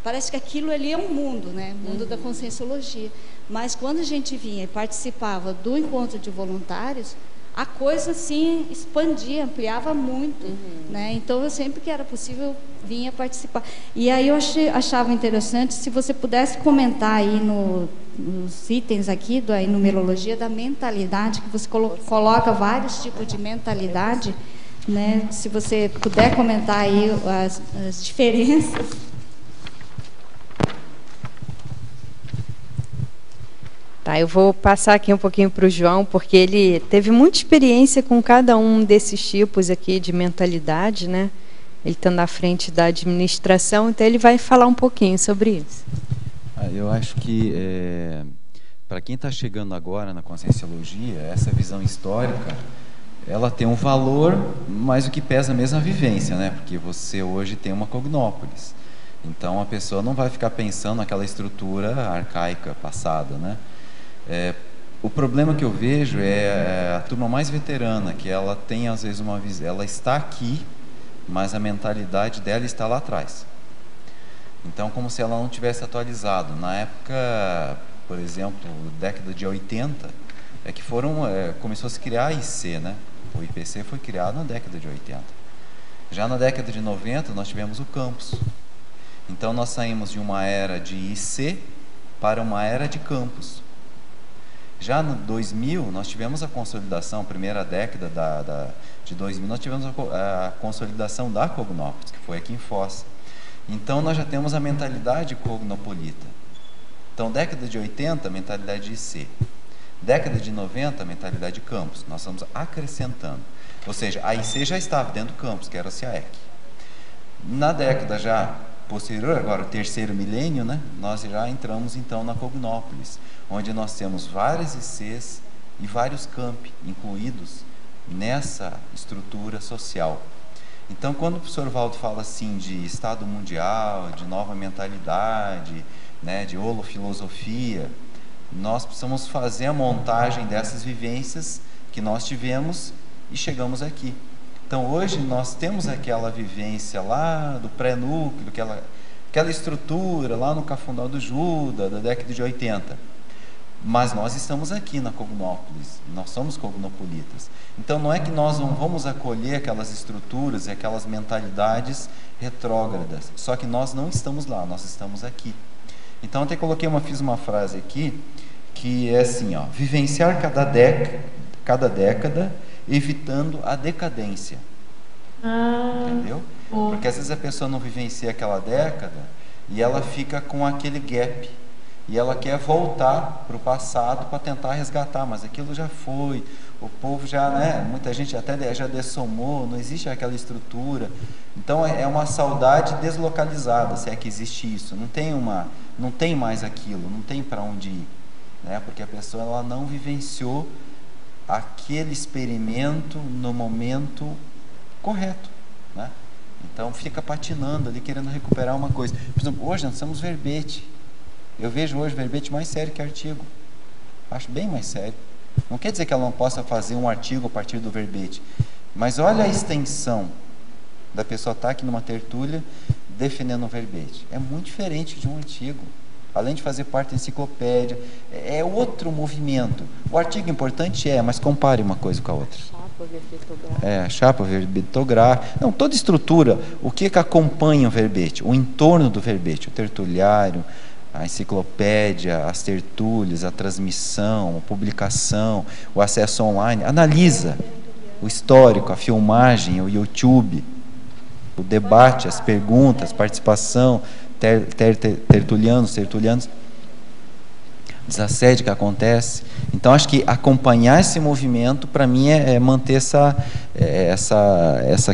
parece que aquilo ali é um mundo, né? O mundo da Conscienciologia. Mas quando a gente vinha e participava do encontro de voluntários, a coisa assim expandia, ampliava muito, né? Então eu sempre que era possível vinha participar. E aí eu achava interessante se você pudesse comentar aí nos itens aqui da numerologia da mentalidade, que você coloca vários tipos de mentalidade, né? Se você puder comentar aí as diferenças. Tá, eu vou passar aqui um pouquinho para o João, porque ele teve muita experiência com cada um desses tipos aqui de mentalidade, né? Ele está na frente da administração, então ele vai falar um pouquinho sobre isso. Eu acho que, para quem está chegando agora na Conscienciologia, essa visão histórica, ela tem um valor, mas o que pesa mesmo é a vivência, né? Porque você hoje tem uma cognópolis. Então, a pessoa não vai ficar pensando naquela estrutura arcaica passada, né? O problema que eu vejo é a turma mais veterana, que ela tem às vezes uma visão, ela está aqui, mas a mentalidade dela está lá atrás. Então, como se ela não tivesse atualizado. Na época, por exemplo, década de 80, que começou a se criar a IC, né? O IPC foi criado na década de 80. Já na década de 90, nós tivemos o campus. Então, nós saímos de uma era de IC para uma era de campus. Já no 2000, nós tivemos a consolidação, primeira década de 2000, nós tivemos a consolidação da Cognópolis, que foi aqui em Foz. Então, nós já temos a mentalidade cognopolita. Então, década de 80, mentalidade de IC. Década de 90, mentalidade de campus. Nós estamos acrescentando. Ou seja, a IC já estava dentro do campus, que era o CIAEC. Na década já posterior, agora o terceiro milênio, né, nós já entramos então na Cognópolis, onde nós temos várias ICs e vários campi incluídos nessa estrutura social. Então, quando o professor Valdo fala assim de Estado mundial, de nova mentalidade, né, de holofilosofia, nós precisamos fazer a montagem dessas vivências que nós tivemos e chegamos aqui. Então, hoje nós temos aquela vivência lá do pré-núcleo, aquela estrutura lá no Cafundó do Judas, da década de 80. Mas nós estamos aqui na Cognópolis, nós somos cognopolitas. Então não é que nós não vamos acolher aquelas estruturas e aquelas mentalidades retrógradas, só que nós não estamos lá, nós estamos aqui. Então eu até fiz uma frase aqui, que é assim, ó: vivenciar cada década, evitando a decadência. Entendeu? Porque às vezes a pessoa não vivencia aquela década e ela fica com aquele gap. E ela quer voltar para o passado para tentar resgatar, mas aquilo já foi, o povo já, né, muita gente até já dessomou, não existe aquela estrutura. Então é uma saudade deslocalizada, se é que existe isso. Não tem mais aquilo, não tem para onde ir, né? Porque a pessoa ela não vivenciou aquele experimento no momento correto, né? Então fica patinando ali, querendo recuperar uma coisa. Por exemplo, hoje nós somos verbete. Eu vejo hoje verbete mais sério que artigo. Acho bem mais sério. Não quer dizer que ela não possa fazer um artigo a partir do verbete, mas olha a extensão da pessoa estar aqui numa tertúlia defendendo um verbete. É muito diferente de um artigo. Além de fazer parte da enciclopédia, é outro movimento. O artigo importante mas compare uma coisa com a outra. Chapa verbetográfica. Não, toda estrutura. O que acompanha o verbete? O entorno do verbete, o tertuliário, a enciclopédia, as tertúlias, a transmissão, a publicação, o acesso online. Analisa o histórico, a filmagem, o YouTube, o debate, as perguntas, participação, tertulianos, desassédio que acontece. Então, acho que acompanhar esse movimento, para mim, é manter essa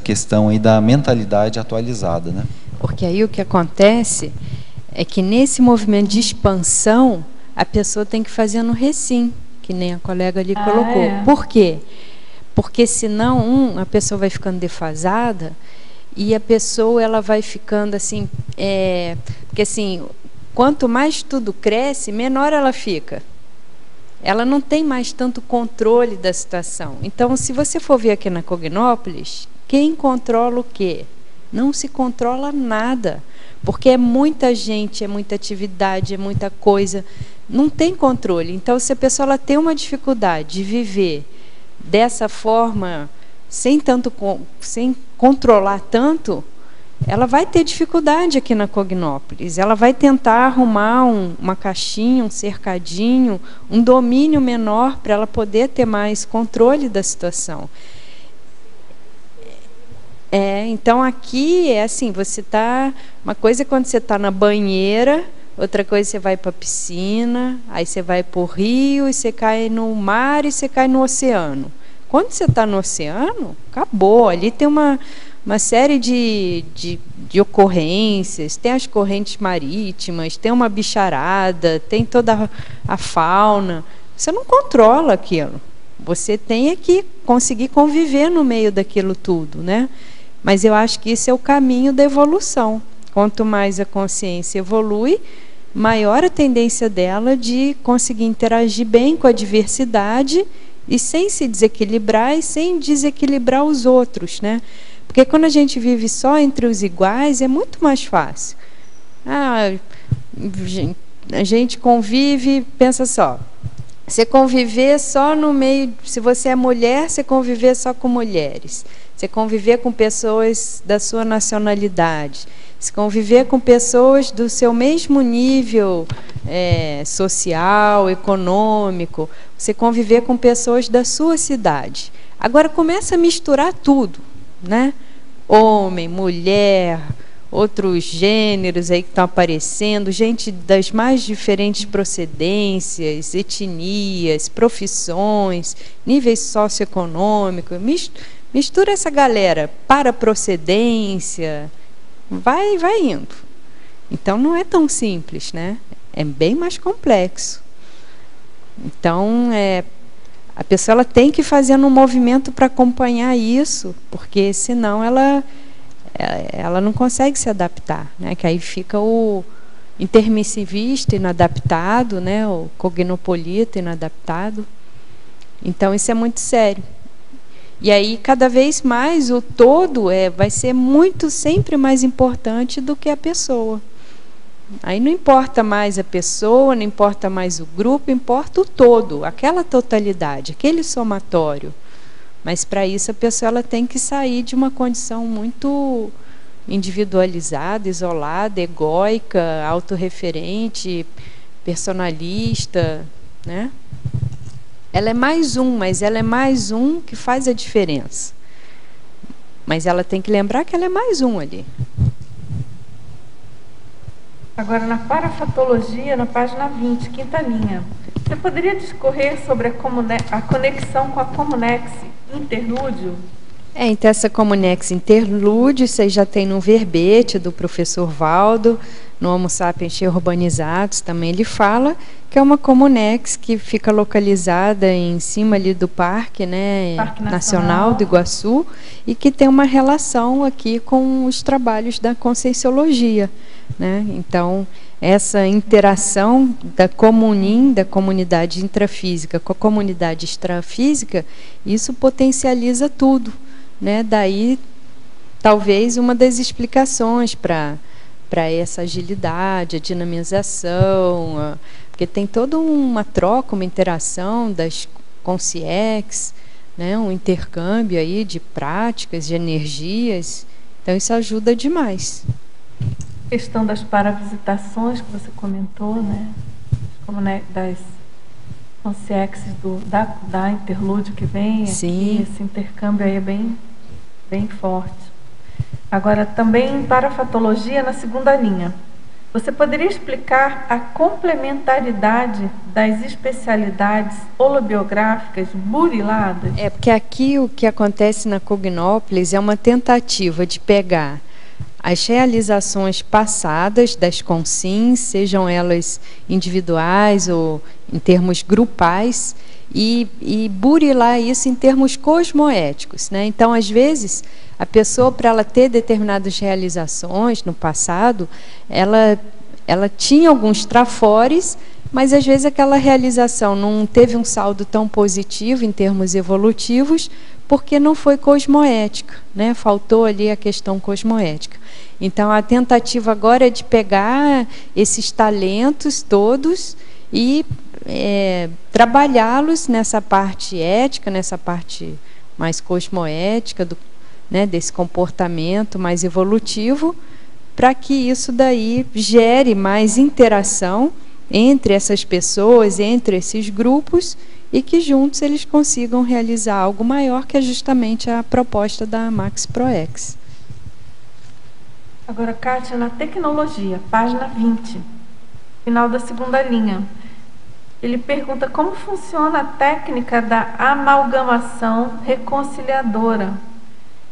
questão aí da mentalidade atualizada, né? Porque aí o que acontece é que nesse movimento de expansão, a pessoa tem que fazer no recim, que nem a colega ali colocou. Por quê? Porque senão, a pessoa vai ficando defasada e a pessoa ela vai ficando assim, porque assim, quanto mais tudo cresce, menor ela fica. Ela não tem mais tanto controle da situação. Então, se você for ver aqui na Cognópolis, quem controla o quê? Não se controla nada. Porque é muita gente, é muita atividade, é muita coisa, não tem controle. Então, se a pessoa ela tem uma dificuldade de viver dessa forma, sem controlar tanto, ela vai ter dificuldade aqui na Cognópolis. Ela vai tentar arrumar uma caixinha, um cercadinho, um domínio menor para ela poder ter mais controle da situação. Então aqui é assim, você está... Uma coisa é quando você está na banheira, outra coisa você vai para a piscina, aí você vai para o rio, e você cai no mar, e você cai no oceano. Quando você está no oceano, acabou. Ali tem uma série de ocorrências, tem as correntes marítimas, tem uma bicharada, tem toda a fauna. Você não controla aquilo. Você tem que conseguir conviver no meio daquilo tudo, né? Mas eu acho que esse é o caminho da evolução. Quanto mais a consciência evolui, maior a tendência dela de conseguir interagir bem com a diversidade e sem se desequilibrar e sem desequilibrar os outros, né? Porque quando a gente vive só entre os iguais, é muito mais fácil. A gente convive, pensa só, você conviver só no meio... Se você é mulher, você conviver só com mulheres. Você conviver com pessoas da sua nacionalidade. Se conviver com pessoas do seu mesmo nível social, econômico. Você conviver com pessoas da sua cidade. Agora começa a misturar tudo, né? Homem, mulher, outros gêneros aí que estão aparecendo, gente das mais diferentes procedências, etnias, profissões, níveis socioeconômicos. Mistura essa galera para procedência, vai indo. Então não é tão simples, né? É bem mais complexo. Então a pessoa ela tem que fazer um movimento para acompanhar isso, porque senão ela não consegue se adaptar, né? Que aí fica o intermissivista inadaptado, né? O cognopolita inadaptado. Então isso é muito sério. E aí, cada vez mais, o todo vai ser sempre mais importante do que a pessoa. Aí não importa mais a pessoa, não importa mais o grupo, importa o todo, aquela totalidade, aquele somatório. Mas para isso a pessoa ela tem que sair de uma condição muito individualizada, isolada, egóica, autorreferente, personalista, né? Ela é mais um, mas ela é mais um que faz a diferença. Mas ela tem que lembrar que ela é mais um ali. Agora, na parafatologia, na página 20, quinta linha, você poderia discorrer sobre a conexão com a Comunex interlúdio? Então essa Comunex interlúdio, vocês já tem no verbete do professor Valdo, no Homo Sapiens Urbanizados, também ele fala que é uma Comunex que fica localizada em cima ali do Parque, né, Parque Nacional do Iguaçu, e que tem uma relação aqui com os trabalhos da Conscienciologia, né? Então, essa interação da comunim, da comunidade intrafísica com a comunidade extrafísica, isso potencializa tudo, né? Daí, talvez, uma das explicações para essa agilidade, a dinamização, porque tem toda uma troca, uma interação das consciex, né? Um intercâmbio aí de práticas, de energias, então isso ajuda demais. Questão das paravisitações que você comentou, né? Como, né, das consciexes da interlúdio que vem. Sim. Aqui, esse intercâmbio aí é bem forte. Agora, também em parafatologia, na segunda linha, você poderia explicar a complementaridade das especialidades holobiográficas buriladas? Porque aqui o que acontece na Cognópolis é uma tentativa de pegar as realizações passadas das consins, sejam elas individuais ou em termos grupais, e burilar isso em termos cosmoéticos, né? Então, às vezes, a pessoa, para ela ter determinadas realizações no passado, ela tinha alguns trafores, mas às vezes aquela realização não teve um saldo tão positivo em termos evolutivos, porque não foi cosmoética, né? Faltou ali a questão cosmoética. Então, a tentativa agora é de pegar esses talentos todos e trabalhá-los nessa parte ética, nessa parte mais cosmoética, né, desse comportamento mais evolutivo, para que isso daí gere mais interação entre essas pessoas, entre esses grupos, e que juntos eles consigam realizar algo maior, que é justamente a proposta da Max Proex. Agora, Kátia, na tecnologia, página 20, final da segunda linha, ele pergunta como funciona a técnica da amalgamação reconciliadora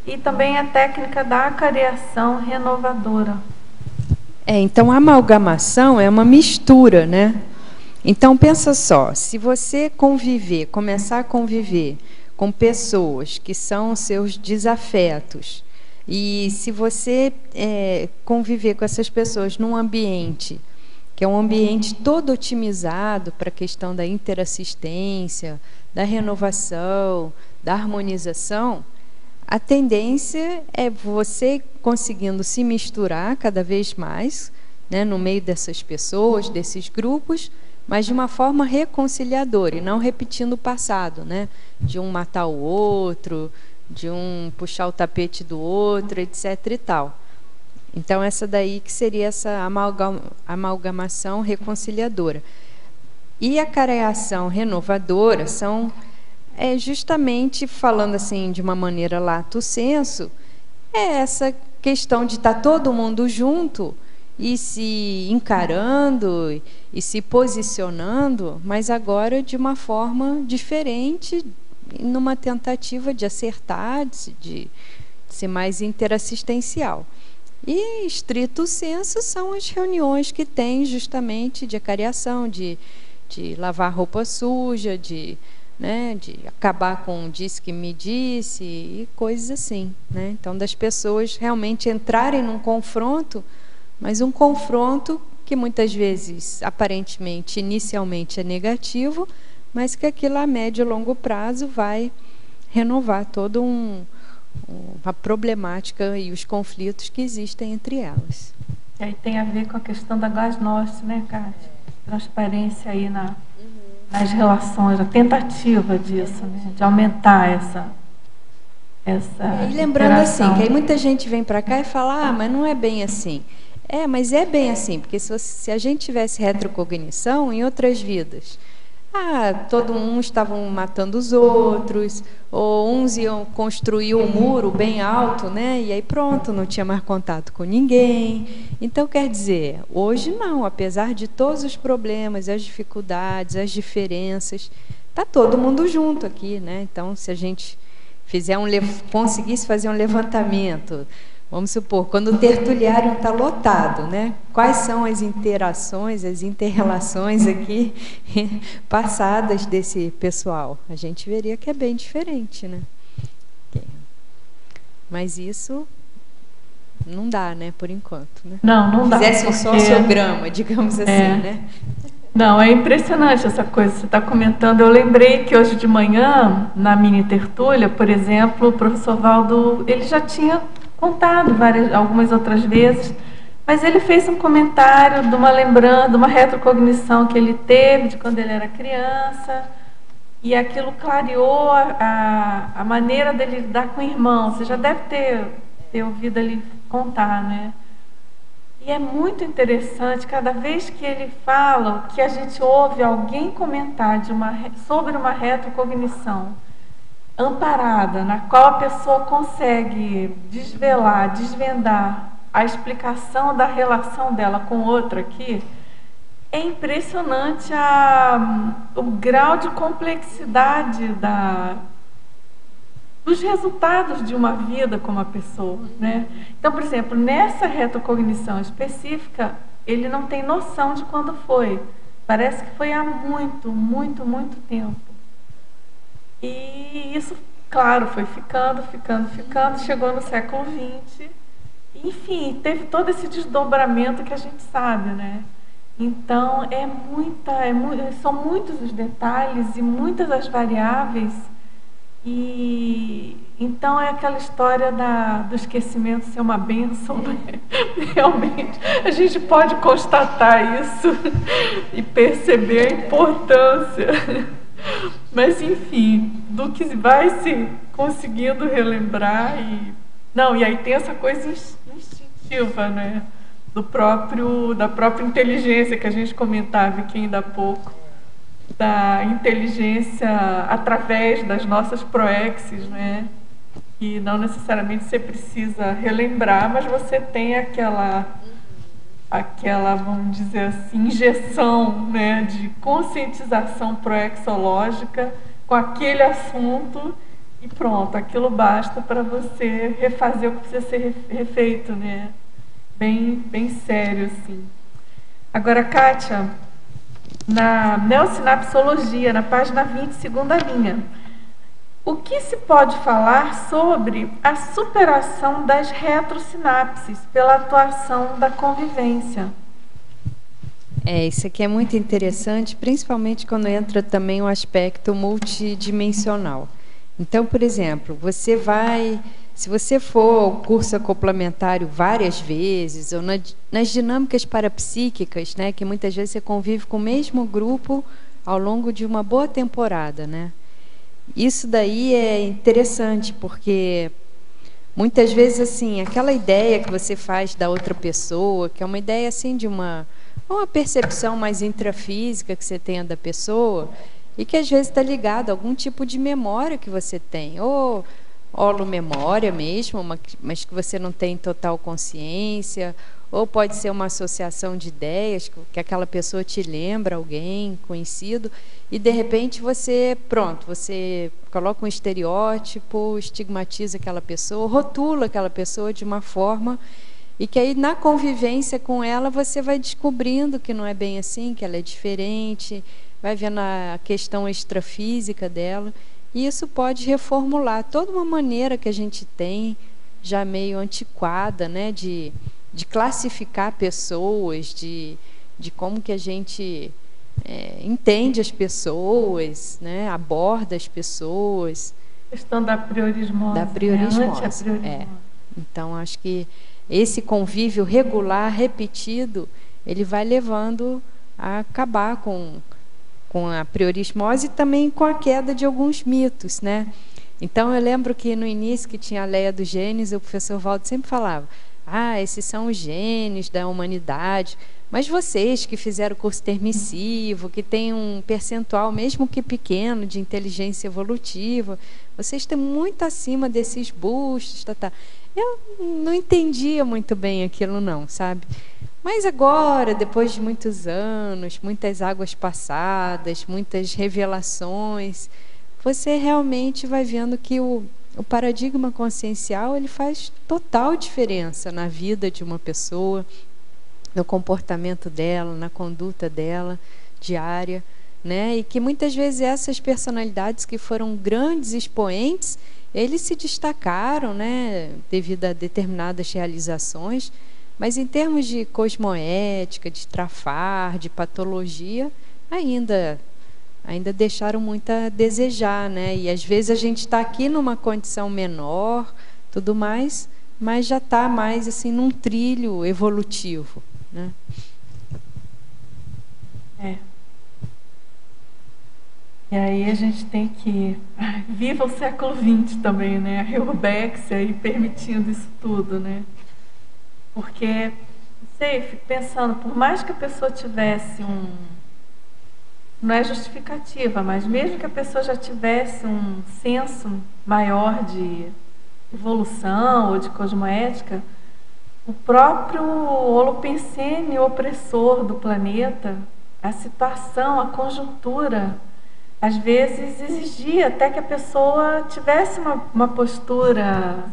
e também a técnica da acareação renovadora. Então, a amalgamação é uma mistura, né? Então, pensa só, se você começar a conviver com pessoas que são seus desafetos, e se você conviver com essas pessoas num ambiente que é um ambiente todo otimizado para a questão da interassistência, da renovação, da harmonização, a tendência é você conseguindo se misturar cada vez mais, né, no meio dessas pessoas, desses grupos, mas de uma forma reconciliadora e não repetindo o passado, né, de um matar o outro, de um puxar o tapete do outro, etc. e tal. Então, essa daí que seria essa amalgamação reconciliadora. E a acareação renovadora são, justamente, falando assim de uma maneira lato sensu, essa questão de estar todo mundo junto e se encarando e se posicionando, mas agora de uma forma diferente, numa tentativa de acertar, de ser mais interassistencial. E, estrito sensu, são as reuniões que tem justamente de acareação, de lavar roupa suja, de acabar com o disse que me disse e coisas assim, né? Então, das pessoas realmente entrarem num confronto, mas um confronto que muitas vezes, aparentemente, inicialmente é negativo, mas que aquilo a médio e longo prazo vai renovar toda a problemática e os conflitos que existem entre elas. E aí tem a ver com a questão da glasnost, né, Kátia? Transparência aí nas relações, a tentativa disso, né, de aumentar essa e lembrando interação. assim, que aí muita gente vem para cá e fala, mas não é bem assim. Mas é bem assim, porque se a gente tivesse retrocognição em outras vidas, todo uns estavam matando os outros, ou uns iam construir um muro bem alto, né? E aí pronto, não tinha mais contato com ninguém. Então, quer dizer, hoje não, apesar de todos os problemas, as dificuldades, as diferenças, está todo mundo junto aqui, né? Então, se a gente conseguisse fazer um levantamento, vamos supor, quando o tertuliário está lotado, né? Quais são as interações, as inter-relações aqui passadas desse pessoal? A gente veria que é bem diferente, né? Mas isso não dá, né? Por enquanto, né? Não dá. Fizesse um sociograma, digamos assim, né? Não, é impressionante essa coisa que você está comentando. Eu lembrei que hoje de manhã, na mini tertúlia, por exemplo, o professor Valdo, ele já tinha contado algumas outras vezes, mas ele fez um comentário de uma lembrança, de uma retrocognição que ele teve de quando ele era criança, e aquilo clareou a maneira dele lidar com o irmão. Você já deve ter ouvido ele contar, né? E é muito interessante, cada vez que ele fala, que a gente ouve alguém comentar sobre uma retrocognição amparada, na qual a pessoa consegue desvendar a explicação da relação dela com outra aqui, é impressionante o grau de complexidade dos resultados de uma vida com uma pessoa, né? Então, por exemplo, nessa retrocognição específica, ele não tem noção de quando foi. Parece que foi há muito, muito, muito tempo. E isso, claro, foi ficando, chegou no século XX. Enfim, teve todo esse desdobramento que a gente sabe, né? Então, são muitos os detalhes e muitas as variáveis. E então é aquela história do esquecimento ser uma bênção, né? Realmente a gente pode constatar isso e perceber a importância, mas enfim, do que vai se conseguindo relembrar e aí tem essa coisa instintiva, né? Da própria inteligência que a gente comentava aqui ainda há pouco, da inteligência através das nossas proexes, né? E não necessariamente você precisa relembrar, mas você tem aquela, vamos dizer assim, injeção, né, de conscientização proexológica com aquele assunto e pronto, aquilo basta para você refazer o que precisa ser refeito, né? Bem sério, assim. Agora, Kátia, na neossinapsologia, na página 20, segunda linha, o que se pode falar sobre a superação das retrosinapses pela atuação da convivência? Isso aqui é muito interessante, principalmente quando entra também o aspecto multidimensional. Então, por exemplo, se você for ao curso acoplamentário várias vezes, ou nas dinâmicas parapsíquicas, né, que muitas vezes você convive com o mesmo grupo ao longo de uma boa temporada, né? Isso daí é interessante, porque muitas vezes assim, aquela ideia que você faz da outra pessoa, que é uma ideia assim de uma percepção mais intrafísica que você tenha da pessoa, e que às vezes está ligado a algum tipo de memória que você tem, ou holomemória mesmo, mas que você não tem total consciência, ou pode ser uma associação de ideias, que aquela pessoa te lembra alguém conhecido, e de repente você coloca um estereótipo, estigmatiza aquela pessoa, rotula aquela pessoa de uma forma, e que aí na convivência com ela você vai descobrindo que não é bem assim, que ela é diferente, vai vendo a questão extrafísica dela. E isso pode reformular toda uma maneira que a gente tem, já meio antiquada, né, de classificar pessoas, de como que a gente entende as pessoas, né, aborda as pessoas. A questão da priorismose. Da priorismose. Então, acho que esse convívio regular, repetido, ele vai levando a acabar com a priorismose e também com a queda de alguns mitos, né? Então, eu lembro que no início, que tinha a Leia dos Genes, o professor Valdo sempre falava: esses são os genes da humanidade, mas vocês que fizeram o curso intermissivo, que tem um percentual, mesmo que pequeno, de inteligência evolutiva, vocês estão muito acima desses bustos, Eu não entendia muito bem aquilo não, sabe? Mas agora, depois de muitos anos, muitas águas passadas, muitas revelações, você realmente vai vendo que o paradigma consciencial, ele faz total diferença na vida de uma pessoa, no comportamento dela, na conduta dela diária, né? E que muitas vezes essas personalidades que foram grandes expoentes, eles se destacaram, né, devido a determinadas realizações, mas em termos de cosmoética, de trafar, de patologia, ainda deixaram muito a desejar, né? E às vezes a gente está aqui numa condição menor, tudo mais, mas já está mais assim num trilho evolutivo, né? E aí a gente tem que... Viva o século XX também, né? A Urbex aí permitindo isso tudo, né? Porque, não sei, fico pensando, por mais que a pessoa tivesse não é justificativa, mas mesmo que a pessoa já tivesse um senso maior de evolução ou de cosmoética, o próprio holopensene opressor do planeta, a situação, a conjuntura, às vezes exigia até que a pessoa tivesse uma postura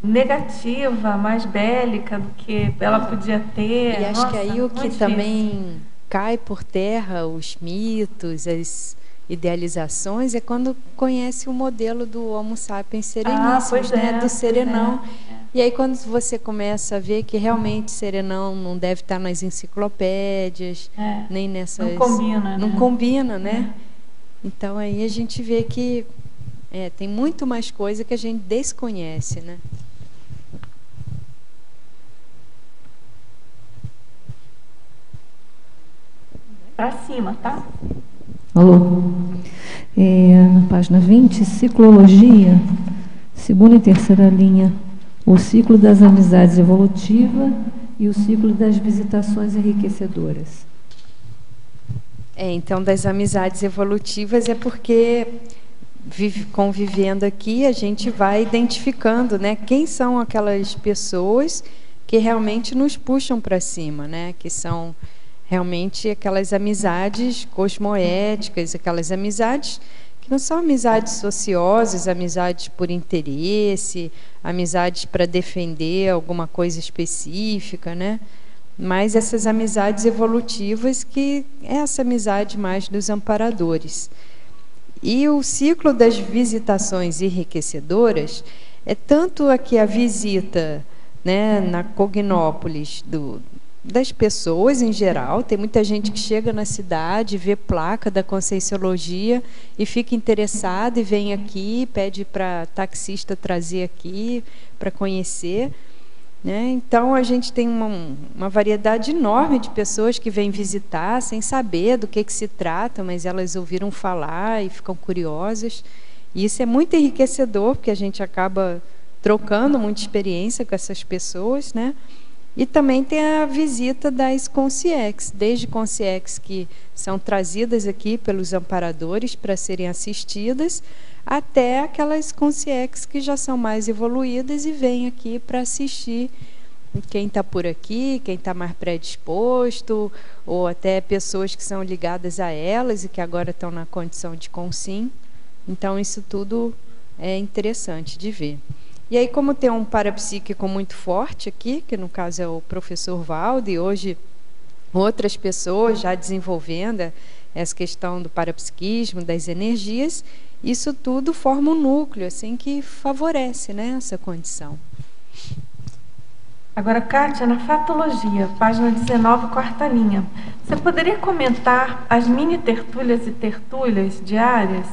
negativa, mais bélica do que ela podia ter. E acho que aí o que também cai por terra, os mitos, as idealizações, é quando conhece o modelo do Homo sapiens sereníssimos, né? Do serenão. E aí quando você começa a ver que realmente serenão não deve estar nas enciclopédias, nem nessas... Não combina, né? Então aí a gente vê que tem muito mais coisa que a gente desconhece, né? Para cima, tá? Alô. Na página 20, ciclologia, segunda e terceira linha, o ciclo das amizades evolutiva e o ciclo das visitações enriquecedoras. Então, das amizades evolutivas é porque, convivendo aqui, a gente vai identificando, né, quem são aquelas pessoas que realmente nos puxam para cima, né, que são realmente aquelas amizades cosmoéticas, aquelas amizades que não são amizades sociosas, amizades por interesse, amizades para defender alguma coisa específica, né? Mas essas amizades evolutivas, que é essa amizade mais dos amparadores. E o ciclo das visitações enriquecedoras é tanto aqui a visita, né, na Cognópolis das pessoas em geral. Tem muita gente que chega na cidade, vê placa da Conscienciologia e fica interessada e vem aqui, pede para taxista trazer aqui para conhecer, né? Então a gente tem uma variedade enorme de pessoas que vêm visitar sem saber do que se trata, mas elas ouviram falar e ficam curiosas. E isso é muito enriquecedor, porque a gente acaba trocando muita experiência com essas pessoas, né? E também tem a visita das consciex, desde consciex que são trazidas aqui pelos amparadores para serem assistidas, até aquelas consciex que já são mais evoluídas e vêm aqui para assistir quem está por aqui, quem está mais predisposto, ou até pessoas que são ligadas a elas e que agora estão na condição de consim. Então isso tudo é interessante de ver. E aí, como tem um parapsíquico muito forte aqui, que no caso é o professor Valdo, e hoje outras pessoas já desenvolvendo essa questão do parapsiquismo, das energias, isso tudo forma um núcleo assim, que favorece, né, essa condição. Agora, Kátia, na Fatologia, página 19, quarta linha, você poderia comentar as mini tertúlias e tertúlias diárias?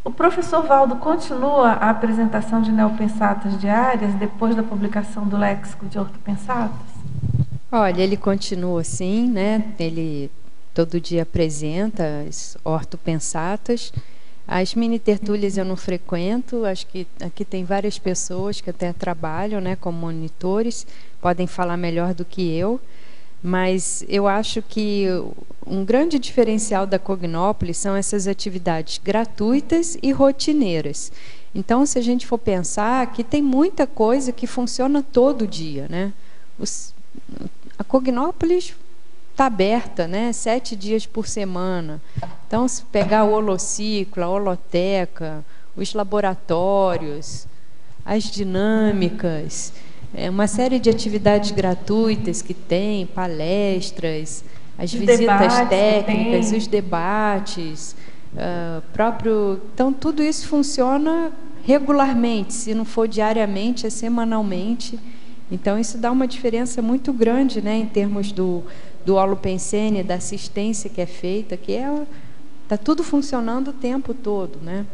O professor Valdo continua a apresentação de neopensatas diárias depois da publicação do léxico de ortopensatas? Olha, ele continua assim, né? Ele todo dia apresenta as ortopensatas. As mini tertúlias eu não frequento, acho que aqui tem várias pessoas que até trabalham, né, como monitores, podem falar melhor do que eu, mas eu acho que um grande diferencial da Cognópolis são essas atividades gratuitas e rotineiras. Então, se a gente for pensar, aqui tem muita coisa que funciona todo dia, né? A Cognópolis está aberta, né, 7 dias por semana. Então, se pegar o holociclo, a holoteca, os laboratórios, as dinâmicas, uma série de atividades gratuitas que tem, palestras, as visitas técnicas, os debates, então tudo isso funciona regularmente, se não for diariamente, é semanalmente. Então isso dá uma diferença muito grande, né, em termos do holopensene, da assistência que é feita, que está tudo funcionando o tempo todo, né?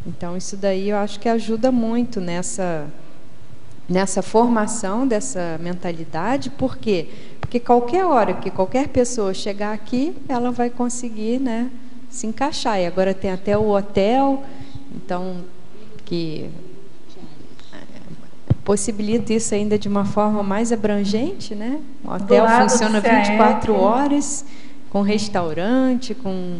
Então isso daí eu acho que ajuda muito nessa formação dessa mentalidade. Por quê? Porque qualquer hora que qualquer pessoa chegar aqui, ela vai conseguir, né, se encaixar. E agora tem até o hotel, então, que possibilita isso ainda de uma forma mais abrangente, né? O hotel funciona 24 horas, com restaurante, com...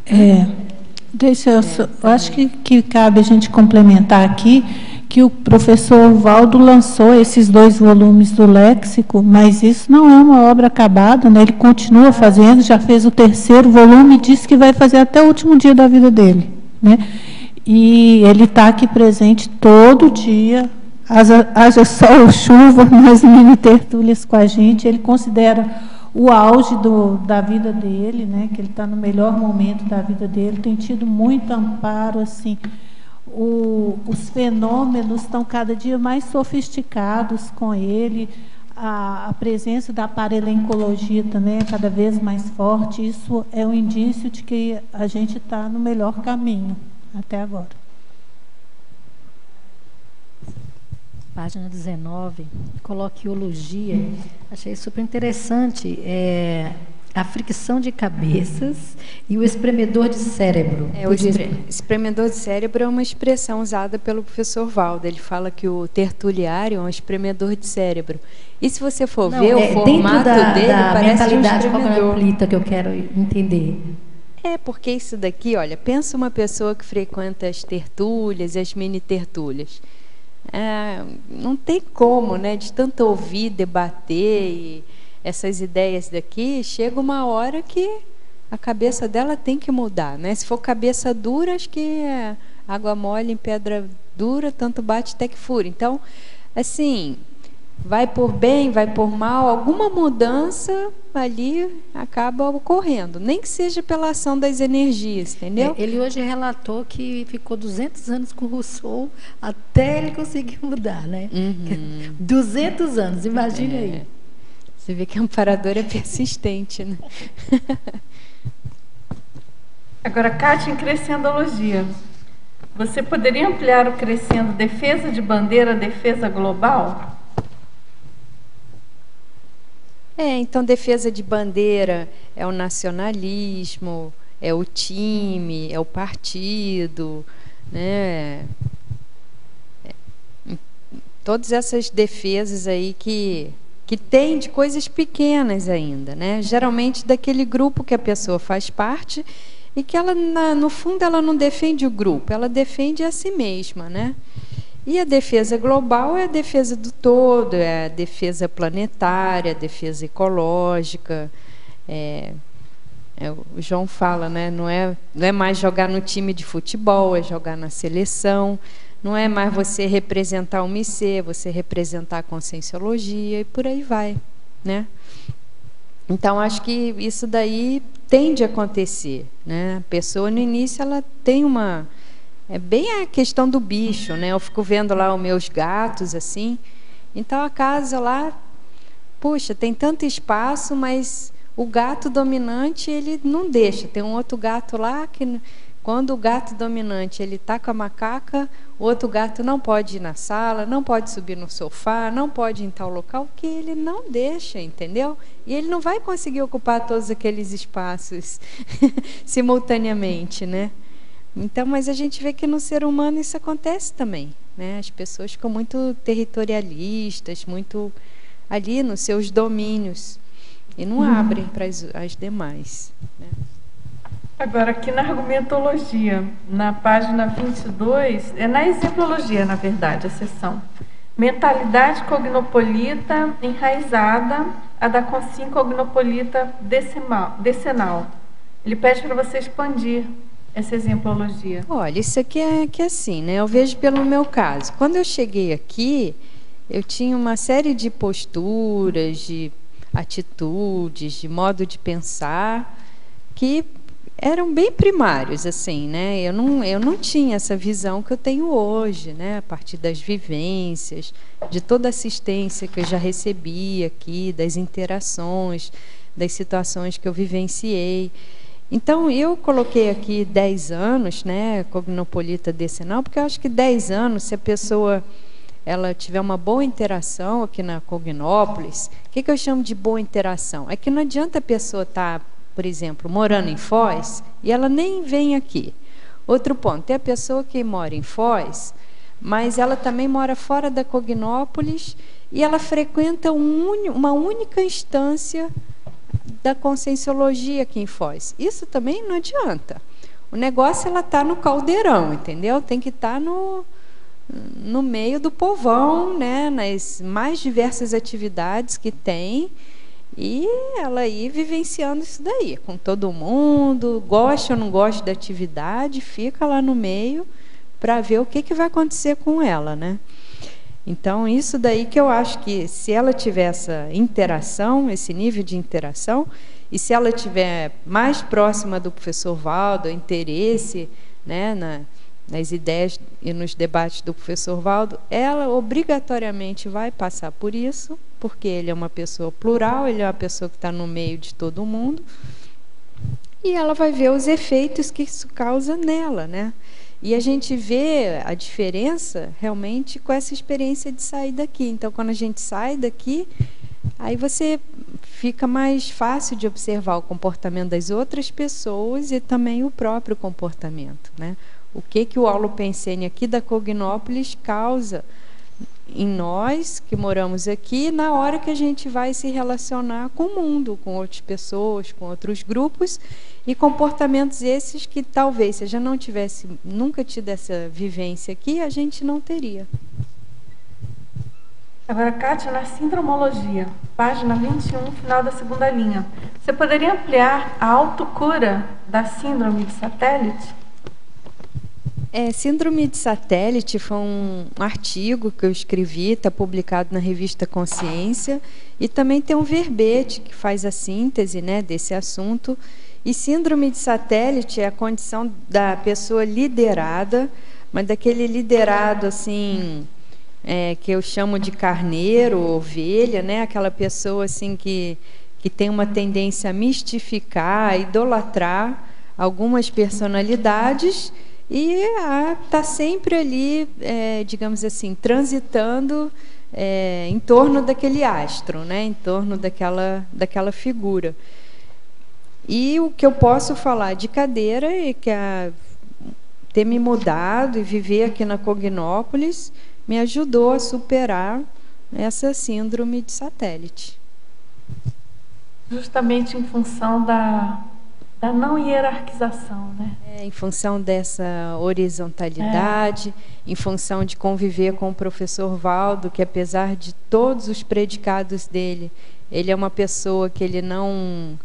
eu acho que cabe a gente complementar aqui que o professor Valdo lançou esses 2 volumes do léxico, mas isso não é uma obra acabada, né? Ele continua fazendo, já fez o 3º volume e disse que vai fazer até o último dia da vida dele, né? E ele está aqui presente todo dia, haja sol ou chuva, nas mini tertúlias com a gente. Ele considera o auge da vida dele, né? Que ele está no melhor momento da vida dele, tem tido muito amparo, assim. Os fenômenos estão cada dia mais sofisticados com ele, a presença da paralencologia também é cada vez mais forte. Isso é um indício de que a gente está no melhor caminho até agora. Página 19, coloquiologia. Achei super interessante. A fricção de cabeças e o espremedor de cérebro. O espremedor de cérebro é uma expressão usada pelo professor Valdo. Ele fala que o tertuliário é um espremedor de cérebro. E se você for ver o formato dele, parece mentalidade um espremedor. cosmopolita que eu quero entender. Porque isso daqui, olha, pensa uma pessoa que frequenta as tertúlias e as mini tertúlias. Não tem como, né, de tanto ouvir, debater e essas ideias daqui, chega uma hora que a cabeça dela tem que mudar, né? Se for cabeça dura, acho que é água mole em pedra dura, tanto bate até que fura. Então, assim, vai por bem, vai por mal, alguma mudança ali acaba ocorrendo, nem que seja pela ação das energias, entendeu? Ele hoje relatou que ficou 200 anos com o Rousseau até ele conseguir mudar, né? 200 anos, imagina aí. Você vê que a amparadora é persistente, né? Agora, Kátia, em crescendologia, você poderia ampliar o crescendo defesa de bandeira, defesa global? Então, defesa de bandeira é o nacionalismo, é o time, é o partido, né? Todas essas defesas aí que tem de coisas pequenas ainda, né? Geralmente daquele grupo que a pessoa faz parte e que ela, no fundo, ela não defende o grupo, ela defende a si mesma, né? E a defesa global é a defesa do todo, é a defesa planetária, a defesa ecológica. O João fala, né? Não é mais jogar no time de futebol, é jogar na seleção. Não é mais você representar o MIC, você representar a conscienciologia e por aí vai, né? Então, acho que isso daí tende a acontecer, né? A pessoa, no início, ela tem uma... É bem a questão do bicho, né? Eu fico vendo lá os meus gatos, assim. Então, a casa lá, puxa, tem tanto espaço, mas o gato dominante, ele não deixa. Tem um outro gato lá que Quando o gato dominante ele está com a macaca, o outro gato não pode ir na sala, não pode subir no sofá, não pode ir em tal local, que ele não deixa, entendeu? E ele não vai conseguir ocupar todos aqueles espaços simultaneamente, né? Então, mas a gente vê que no ser humano isso acontece também, né? As pessoas ficam muito territorialistas, muito ali nos seus domínios e não abrem para as demais, né? Agora, aqui na argumentologia, na página 22, é na exemplologia, na verdade, a seção. Mentalidade cognopolita enraizada, a da consciência cognopolita decenal. Ele pede para você expandir essa exemplologia. Olha, isso aqui é que assim, né? Eu vejo pelo meu caso. Quando eu cheguei aqui, eu tinha uma série de posturas, de atitudes, de modo de pensar, que eram bem primários, assim, né? Eu não tinha essa visão que eu tenho hoje, né? A partir das vivências, de toda a assistência que eu já recebi aqui, das interações, das situações que eu vivenciei. Então, eu coloquei aqui 10 anos, né? Cognopolita decenal, porque eu acho que 10 anos, se a pessoa ela tiver uma boa interação aqui na Cognópolis, o que eu chamo de boa interação? É que não adianta a pessoa estar, por exemplo, morando em Foz e ela nem vem aqui. Outro ponto, tem a pessoa que mora em Foz, mas ela também mora fora da Cognópolis e ela frequenta uma única instância da Conscienciologia aqui em Foz. Isso também não adianta. O negócio ela está no caldeirão, entendeu? Tem que estar no meio do povão, né? Nas mais diversas atividades que tem. E ela aí vivenciando isso daí, com todo mundo, gosta ou não gosta da atividade, fica lá no meio para ver o que vai acontecer com ela, né? Então, isso daí que eu acho que se ela tiver essa interação, esse nível de interação, e se ela tiver mais próxima do professor Valdo, interesse, né, nas ideias e nos debates do professor Valdo, ela obrigatoriamente vai passar por isso, porque ele é uma pessoa plural, ele é uma pessoa que está no meio de todo mundo, e ela vai ver os efeitos que isso causa nela, né? E a gente vê a diferença realmente com essa experiência de sair daqui. Então, quando a gente sai daqui, aí você fica mais fácil de observar o comportamento das outras pessoas e também o próprio comportamento, né? O que o Holopensene aqui da Cognópolis causa em nós que moramos aqui na hora que a gente vai se relacionar com o mundo, com outras pessoas, com outros grupos, e comportamentos esses que talvez se a gente não tivesse nunca tido essa vivência aqui, a gente não teria. Agora, Kátia, na sindromologia, página 21, final da segunda linha. Você poderia ampliar a autocura da síndrome de satélite? Síndrome de satélite foi um artigo que eu escrevi, está publicado na revista Consciência, e também tem um verbete que faz a síntese, né, desse assunto. E síndrome de satélite é a condição da pessoa liderada, mas daquele liderado assim, que eu chamo de carneiro, ovelha, né, aquela pessoa assim que tem uma tendência a mistificar, a idolatrar algumas personalidades e está sempre ali, digamos assim, transitando em torno daquele astro, né, em torno daquela figura. E o que eu posso falar de cadeira é que ter me mudado e viver aqui na Cognópolis me ajudou a superar essa síndrome de satélite. Justamente em função da não hierarquização, né? Em função dessa horizontalidade, em função de conviver com o professor Valdo, que apesar de todos os predicados dele, ele é uma pessoa que ele não,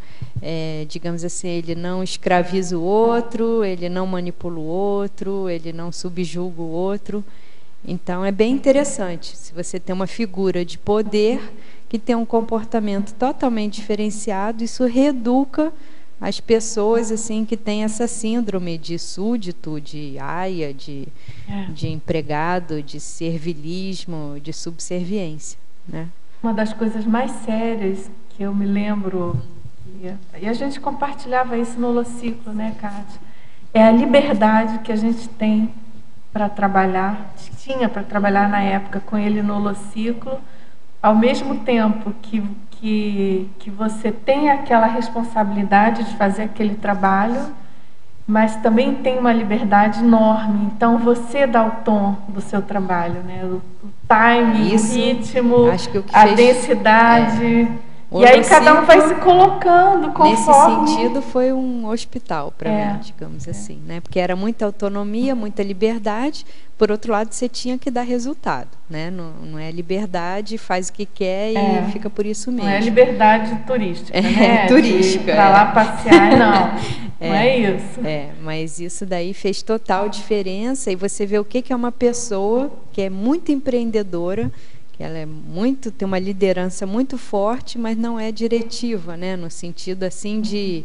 digamos assim, ele não escraviza o outro, ele não manipula o outro, ele não subjuga o outro. Então, é bem interessante, se você tem uma figura de poder que tem um comportamento totalmente diferenciado, isso reeduca as pessoas assim que têm essa síndrome de súdito, de aia, de empregado, de servilismo, de subserviência, né? Uma das coisas mais sérias que eu me lembro, e a gente compartilhava isso no Holociclo, né, Kátia? é a liberdade que a gente tem para trabalhar, tinha para trabalhar na época com ele no holociclo, ao mesmo tempo que você tem aquela responsabilidade de fazer aquele trabalho, mas também tem uma liberdade enorme. Então você dá o tom do seu trabalho, né? O time, Isso, o ritmo, acho que o que a fez, densidade. O E aí cada um holociclo, vai se colocando conforme... Nesse sentido, foi um hospital para mim, digamos assim, né? Porque era muita autonomia, muita liberdade. Por outro lado, você tinha que dar resultado, né? Não é liberdade, faz o que quer e fica por isso mesmo. Não é liberdade turística, né? Turística. Para lá passear, não. Não é isso. Mas isso daí fez total diferença. E você vê o que é uma pessoa que é muito empreendedora, que ela é muito, tem uma liderança muito forte, mas não é diretiva, né? No sentido assim de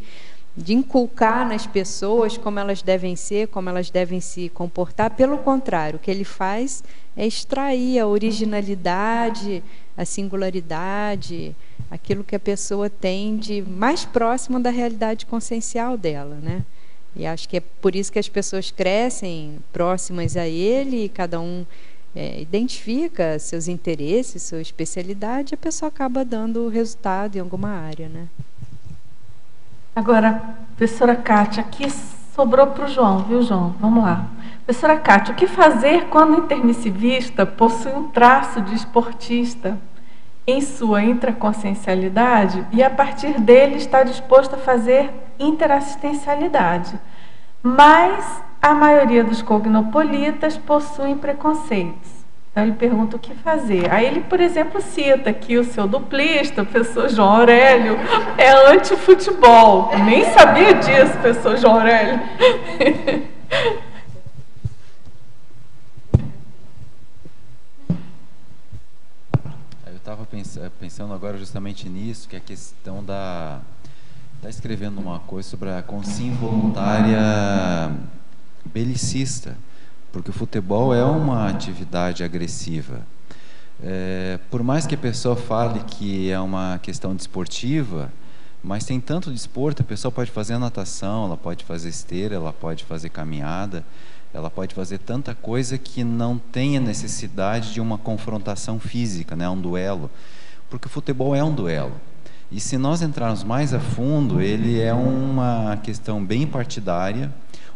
inculcar nas pessoas como elas devem ser, como elas devem se comportar. Pelo contrário, o que ele faz é extrair a originalidade, a singularidade, aquilo que a pessoa tem de mais próximo da realidade consciencial dela, né? E acho que é por isso que as pessoas crescem próximas a ele, e cada um identifica seus interesses, sua especialidade, a pessoa acaba dando resultado em alguma área, né? Agora, professora Kátia, aqui sobrou para o João, viu, João? Vamos lá. Professora Kátia, o que fazer quando o intermissivista possui um traço de esportista em sua intraconsciencialidade e a partir dele está disposto a fazer interassistencialidade, mas a maioria dos cognopolitas possuem preconceitos? Então ele pergunta o que fazer. Aí ele, por exemplo, cita que o seu duplista, o professor João Aurélio, é anti-futebol. Eu nem sabia disso, professor João Aurélio. Eu estava pensando agora justamente nisso, que é a questão da... Está escrevendo uma coisa sobre a consciência involuntária belicista, porque o futebol é uma atividade agressiva. Por mais que a pessoa fale que é uma questão desportiva, mas tem tanto desporto, a pessoa pode fazer natação, ela pode fazer esteira, ela pode fazer caminhada, ela pode fazer tanta coisa que não tem a necessidade de uma confrontação física, né, um duelo, porque o futebol é um duelo. E se nós entrarmos mais a fundo, ele é uma questão bem partidária,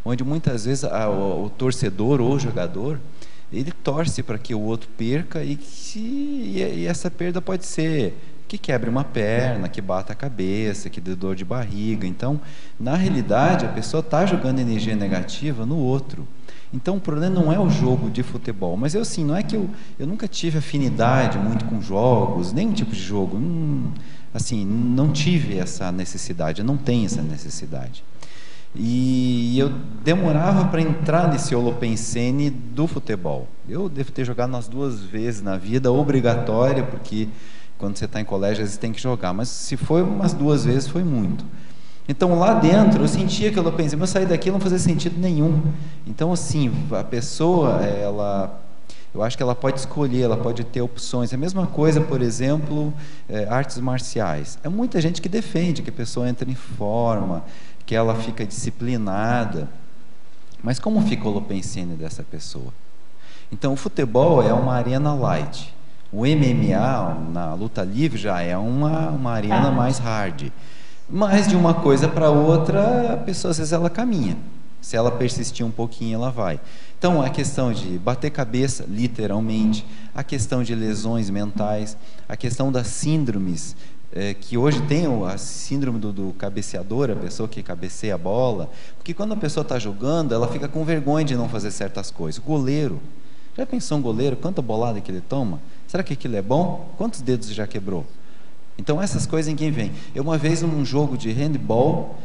onde muitas vezes o torcedor ou o jogador, ele torce para que o outro perca e essa perda pode ser que quebre uma perna, que bata a cabeça, que dê dor de barriga. Então, na realidade, a pessoa está jogando energia negativa no outro. Então, o problema não é o jogo de futebol. Mas eu, assim, não é que eu nunca tive afinidade muito com jogos, nenhum tipo de jogo. Assim, não tive essa necessidade, eu não tenho essa necessidade. E eu demorava para entrar nesse holopensene do futebol. Eu devo ter jogado umas 2 vezes na vida, obrigatória, porque quando você está em colégio, às vezes tem que jogar. Mas se foi umas 2 vezes, foi muito. Então, lá dentro, eu sentia que eu pensei, mas eu saí daqui não fazia sentido nenhum. Então, assim, a pessoa, eu acho que ela pode escolher, ela pode ter opções. É a mesma coisa, por exemplo, artes marciais. É muita gente que defende que a pessoa entre em forma, que ela fica disciplinada. Mas como fica o holopensene dessa pessoa? Então, o futebol é uma arena light. O MMA, na luta livre, já é uma arena mais hard. Mas de uma coisa para outra, a pessoa, às vezes, ela caminha. Se ela persistir um pouquinho, ela vai. Então, a questão de bater cabeça, literalmente, a questão de lesões mentais, a questão das síndromes, que hoje tem a síndrome do cabeceador, a pessoa que cabeceia a bola, porque quando a pessoa está jogando, ela fica com vergonha de não fazer certas coisas. Goleiro, já pensou um goleiro, quanta bolada que ele toma? Será que aquilo é bom? Quantos dedos já quebrou? Então, essas coisas ninguém vem. Eu, uma vez, num jogo de handball,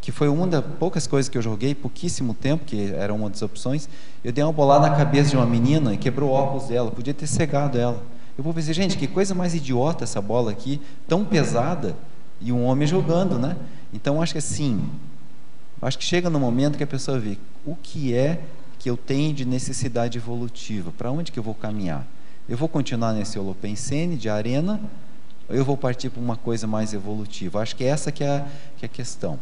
que foi uma das poucas coisas que eu joguei, pouquíssimo tempo, que era uma das opções, eu dei uma bolada na cabeça de uma menina e quebrou o óculos dela, podia ter cegado ela. Eu vou pensar, gente, que coisa mais idiota essa bola aqui, tão pesada, e um homem jogando, né? Então, acho que assim, acho que chega no momento que a pessoa vê o que é que eu tenho de necessidade evolutiva, para onde que eu vou caminhar? Eu vou continuar nesse holopensene de arena, ou eu vou partir para uma coisa mais evolutiva? Acho que essa que é a questão.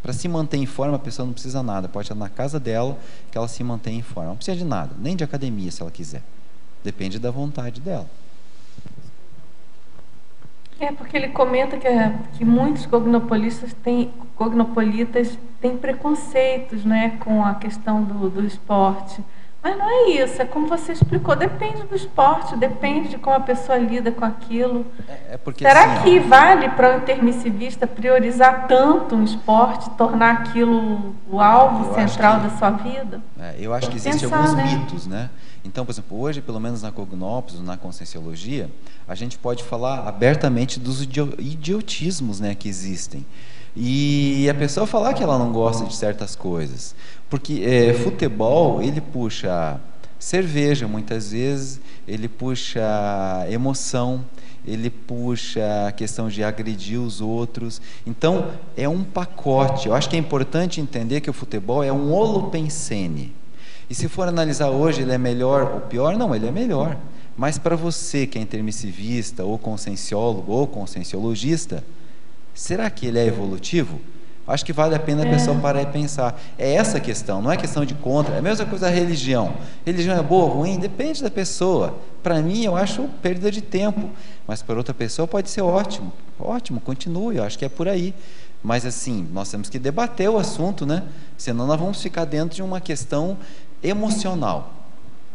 Para se manter em forma, a pessoa não precisa nada. Pode estar na casa dela que ela se mantém em forma. Não precisa de nada, nem de academia, se ela quiser. Depende da vontade dela. Porque ele comenta que muitos cognopolitas têm preconceitos, né, com a questão do esporte. Mas não é isso, é como você explicou, depende do esporte, depende de como a pessoa lida com aquilo. Será assim, que vale para o intermissivista priorizar tanto um esporte, tornar aquilo o alvo central da sua vida? Eu acho que existem alguns mitos, né? Então, por exemplo, hoje, pelo menos na Cognópolis, na Conscienciologia, a gente pode falar abertamente dos idiotismos, né, que existem. E a pessoa falar que ela não gosta de certas coisas. Porque futebol, ele puxa cerveja, muitas vezes, ele puxa emoção, ele puxa a questão de agredir os outros. Então, é um pacote. Eu acho que é importante entender que o futebol é um holopensene. E se for analisar hoje, ele é melhor ou pior? Não, ele é melhor. Mas para você que é intermissivista, ou conscienciólogo, ou conscienciologista, será que ele é evolutivo? Acho que vale a pena a pessoa parar e pensar. É essa a questão, não é questão de contra. É a mesma coisa da religião. Religião é boa ou ruim? Depende da pessoa. Para mim, eu acho perda de tempo. Mas para outra pessoa pode ser ótimo. Ótimo, continue, eu acho que é por aí. Mas assim, nós temos que debater o assunto, né? Senão nós vamos ficar dentro de uma questão emocional,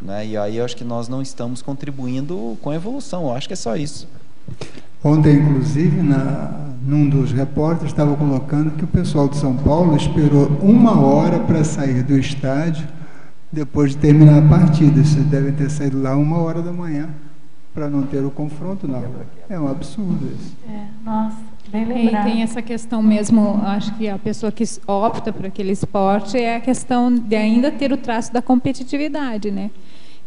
né? E aí eu acho que nós não estamos contribuindo com a evolução. Eu acho que é só isso. Ontem, inclusive, num dos repórteres estava colocando que o pessoal de São Paulo esperou 1 hora para sair do estádio depois de terminar a partida. Vocês devem ter saído lá 1h da manhã para não ter o confronto, não. É um absurdo isso. Nossa, bem lembrado. E tem essa questão mesmo, acho que a pessoa que opta por aquele esporte é a questão de ainda ter o traço da competitividade, né?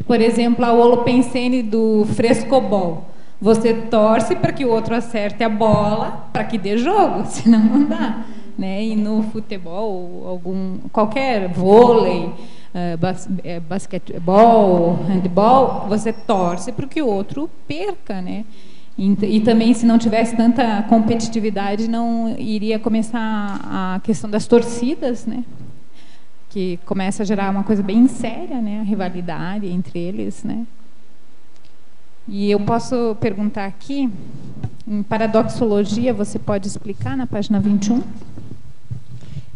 Por exemplo, a holopensene do frescobol. Você torce para que o outro acerte a bola para que dê jogo, senão não dá, né? E no futebol, qualquer vôlei, basquetebol, handball, você torce para que o outro perca, né? E também, se não tivesse tanta competitividade, não iria começar a questão das torcidas, né? Que começa a gerar uma coisa bem séria, né? A rivalidade entre eles, né? E eu posso perguntar aqui, em paradoxologia, você pode explicar na página 21?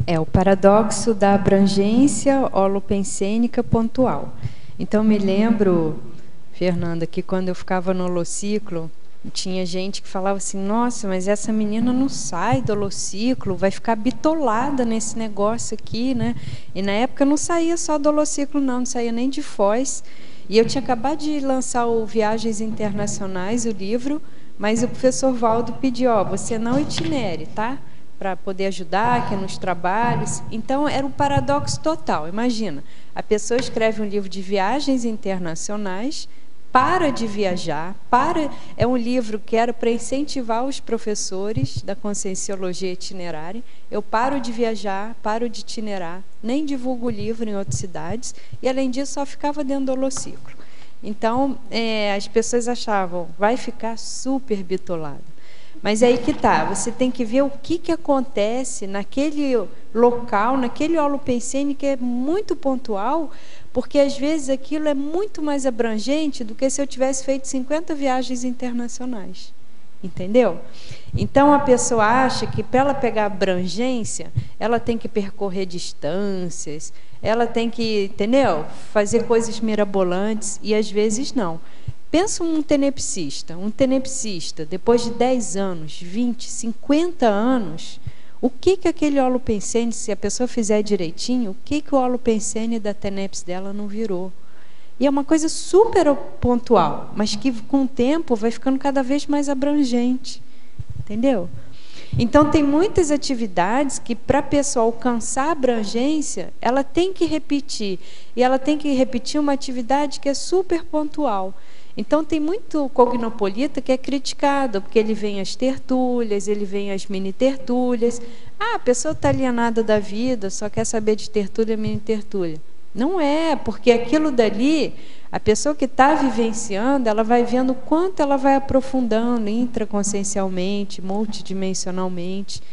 É o paradoxo da abrangência holopensênica pontual. Então, me lembro, Fernanda, que quando eu ficava no holociclo, tinha gente que falava assim, nossa, mas essa menina não sai do holociclo, vai ficar bitolada nesse negócio aqui, né? E na época não saía só do holociclo, não saía nem de Foz. E eu tinha acabado de lançar o Viagens Internacionais, o livro, mas o professor Valdo pediu, você não itinere, tá? Para poder ajudar aqui nos trabalhos. Então, era um paradoxo total. Imagina, a pessoa escreve um livro de viagens internacionais, para de viajar, é um livro que era para incentivar os professores da Conscienciologia itinerarem. Eu paro de viajar, paro de itinerar, nem divulgo o livro em outras cidades, e além disso só ficava dentro do holociclo. Então, as pessoas achavam, vai ficar super bitolado. Mas aí que tá, você tem que ver o que acontece naquele local, naquele holopensene que é muito pontual, porque às vezes aquilo é muito mais abrangente do que se eu tivesse feito 50 viagens internacionais. Entendeu? Então a pessoa acha que para ela pegar abrangência, ela tem que percorrer distâncias, ela tem que, entendeu? Fazer coisas mirabolantes, e às vezes não. Pensa um tenepsista, depois de 10 anos, 20, 50 anos, o que aquele holopensene, se a pessoa fizer direitinho, o que o holopensene da TENEPS dela não virou? E é uma coisa super pontual, mas que com o tempo vai ficando cada vez mais abrangente, entendeu? Então tem muitas atividades que para a pessoa alcançar a abrangência, ela tem que repetir, e ela tem que repetir uma atividade que é super pontual. Então tem muito cognopolita que é criticado, porque ele vem às tertúlias, ele vem às mini-tertúlias. A pessoa está alienada da vida, só quer saber de tertúlia, mini-tertúlia. Não é, porque aquilo dali, a pessoa que está vivenciando, ela vai vendo o quanto ela vai aprofundando intraconsciencialmente, multidimensionalmente.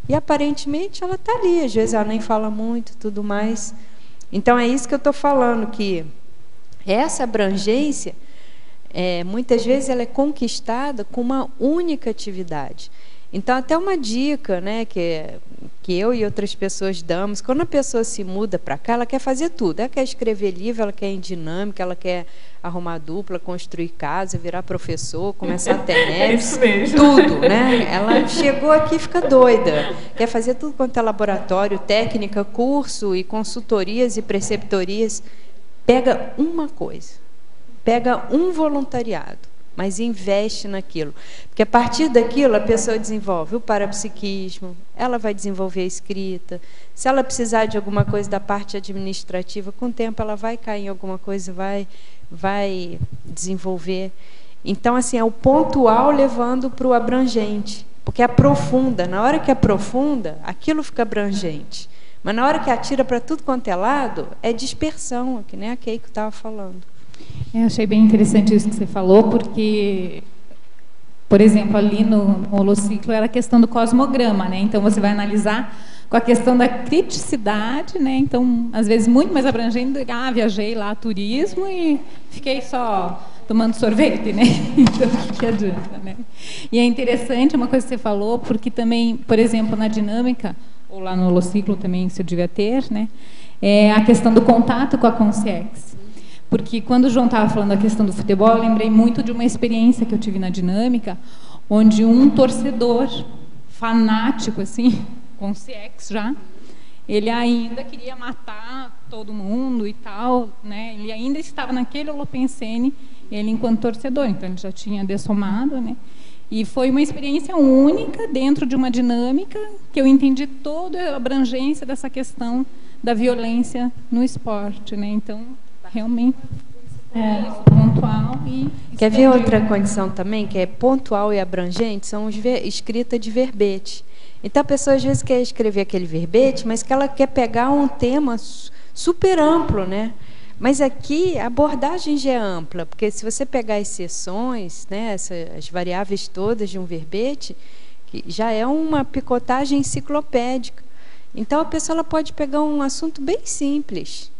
E aparentemente ela está ali, às vezes ela nem fala muito, tudo mais. Então é isso que eu estou falando, que essa abrangência, muitas vezes ela é conquistada com uma única atividade. Então, até uma dica, né, que eu e outras pessoas damos, quando a pessoa se muda para cá, ela quer fazer tudo. Ela quer escrever livro, ela quer ir em dinâmica, ela quer arrumar dupla, construir casa, virar professor, começar a ter neves, tudo, né? Ela chegou aqui e fica doida. Quer fazer tudo quanto é laboratório, técnica, curso e consultorias e preceptorias. Pega uma coisa, pega um voluntariado, mas investe naquilo. Porque a partir daquilo a pessoa desenvolve o parapsiquismo, ela vai desenvolver a escrita. Se ela precisar de alguma coisa da parte administrativa, com o tempo ela vai cair em alguma coisa, vai desenvolver. Então, assim, é o pontual levando para o abrangente. Porque aprofunda. Na hora que aprofunda, aquilo fica abrangente. Mas na hora que atira para tudo quanto é lado, é dispersão, que nem a Keiko estava falando. Eu achei bem interessante isso que você falou, porque, por exemplo, ali no holociclo era a questão do cosmograma, né? Então você vai analisar com a questão da criticidade, né? Então, às vezes muito mais abrangente, viajei lá turismo e fiquei só tomando sorvete, né? Então, o que adianta, né? E é interessante uma coisa que você falou, porque também, por exemplo, na dinâmica, ou lá no holociclo também você devia ter, né? É a questão do contato com a consciência. Porque quando o João estava falando da questão do futebol, eu lembrei muito de uma experiência que eu tive na dinâmica, onde um torcedor fanático, assim, com CX já, ele ainda queria matar todo mundo e tal, né? Ele ainda estava naquele holopensene, ele enquanto torcedor, então ele já tinha dessomado, né? E foi uma experiência única dentro de uma dinâmica que eu entendi toda a abrangência dessa questão da violência no esporte, né? Então, realmente pontual e quer ver outra condição também que é pontual e abrangente, são escrita de verbete. Então a pessoa às vezes quer escrever aquele verbete, mas que ela quer pegar um tema super amplo, né? Mas aqui a abordagem já é ampla, porque se você pegar as seções, né, as variáveis todas de um verbete, que já é uma picotagem enciclopédica. Então a pessoa ela pode pegar um assunto bem simples,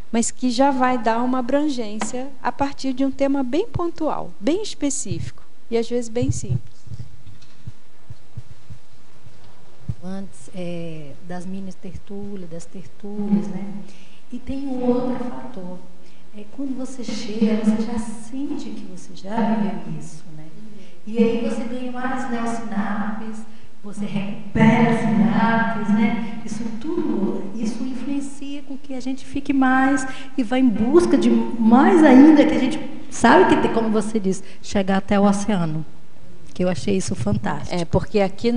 mas que já vai dar uma abrangência a partir de um tema bem pontual, bem específico e às vezes bem simples. Antes das mini tertúlias, das tertúlias, né? E tem um outro fator. Quando você chega, você já sente que você já viveu isso, né? E aí você ganha mais neossinapses, você recupera as sinapses, né? Isso tudo, isso influencia com que a gente fique mais e vá em busca de mais ainda, que a gente sabe que tem, como você disse, chegar até o oceano. Que eu achei isso fantástico. Porque aqui,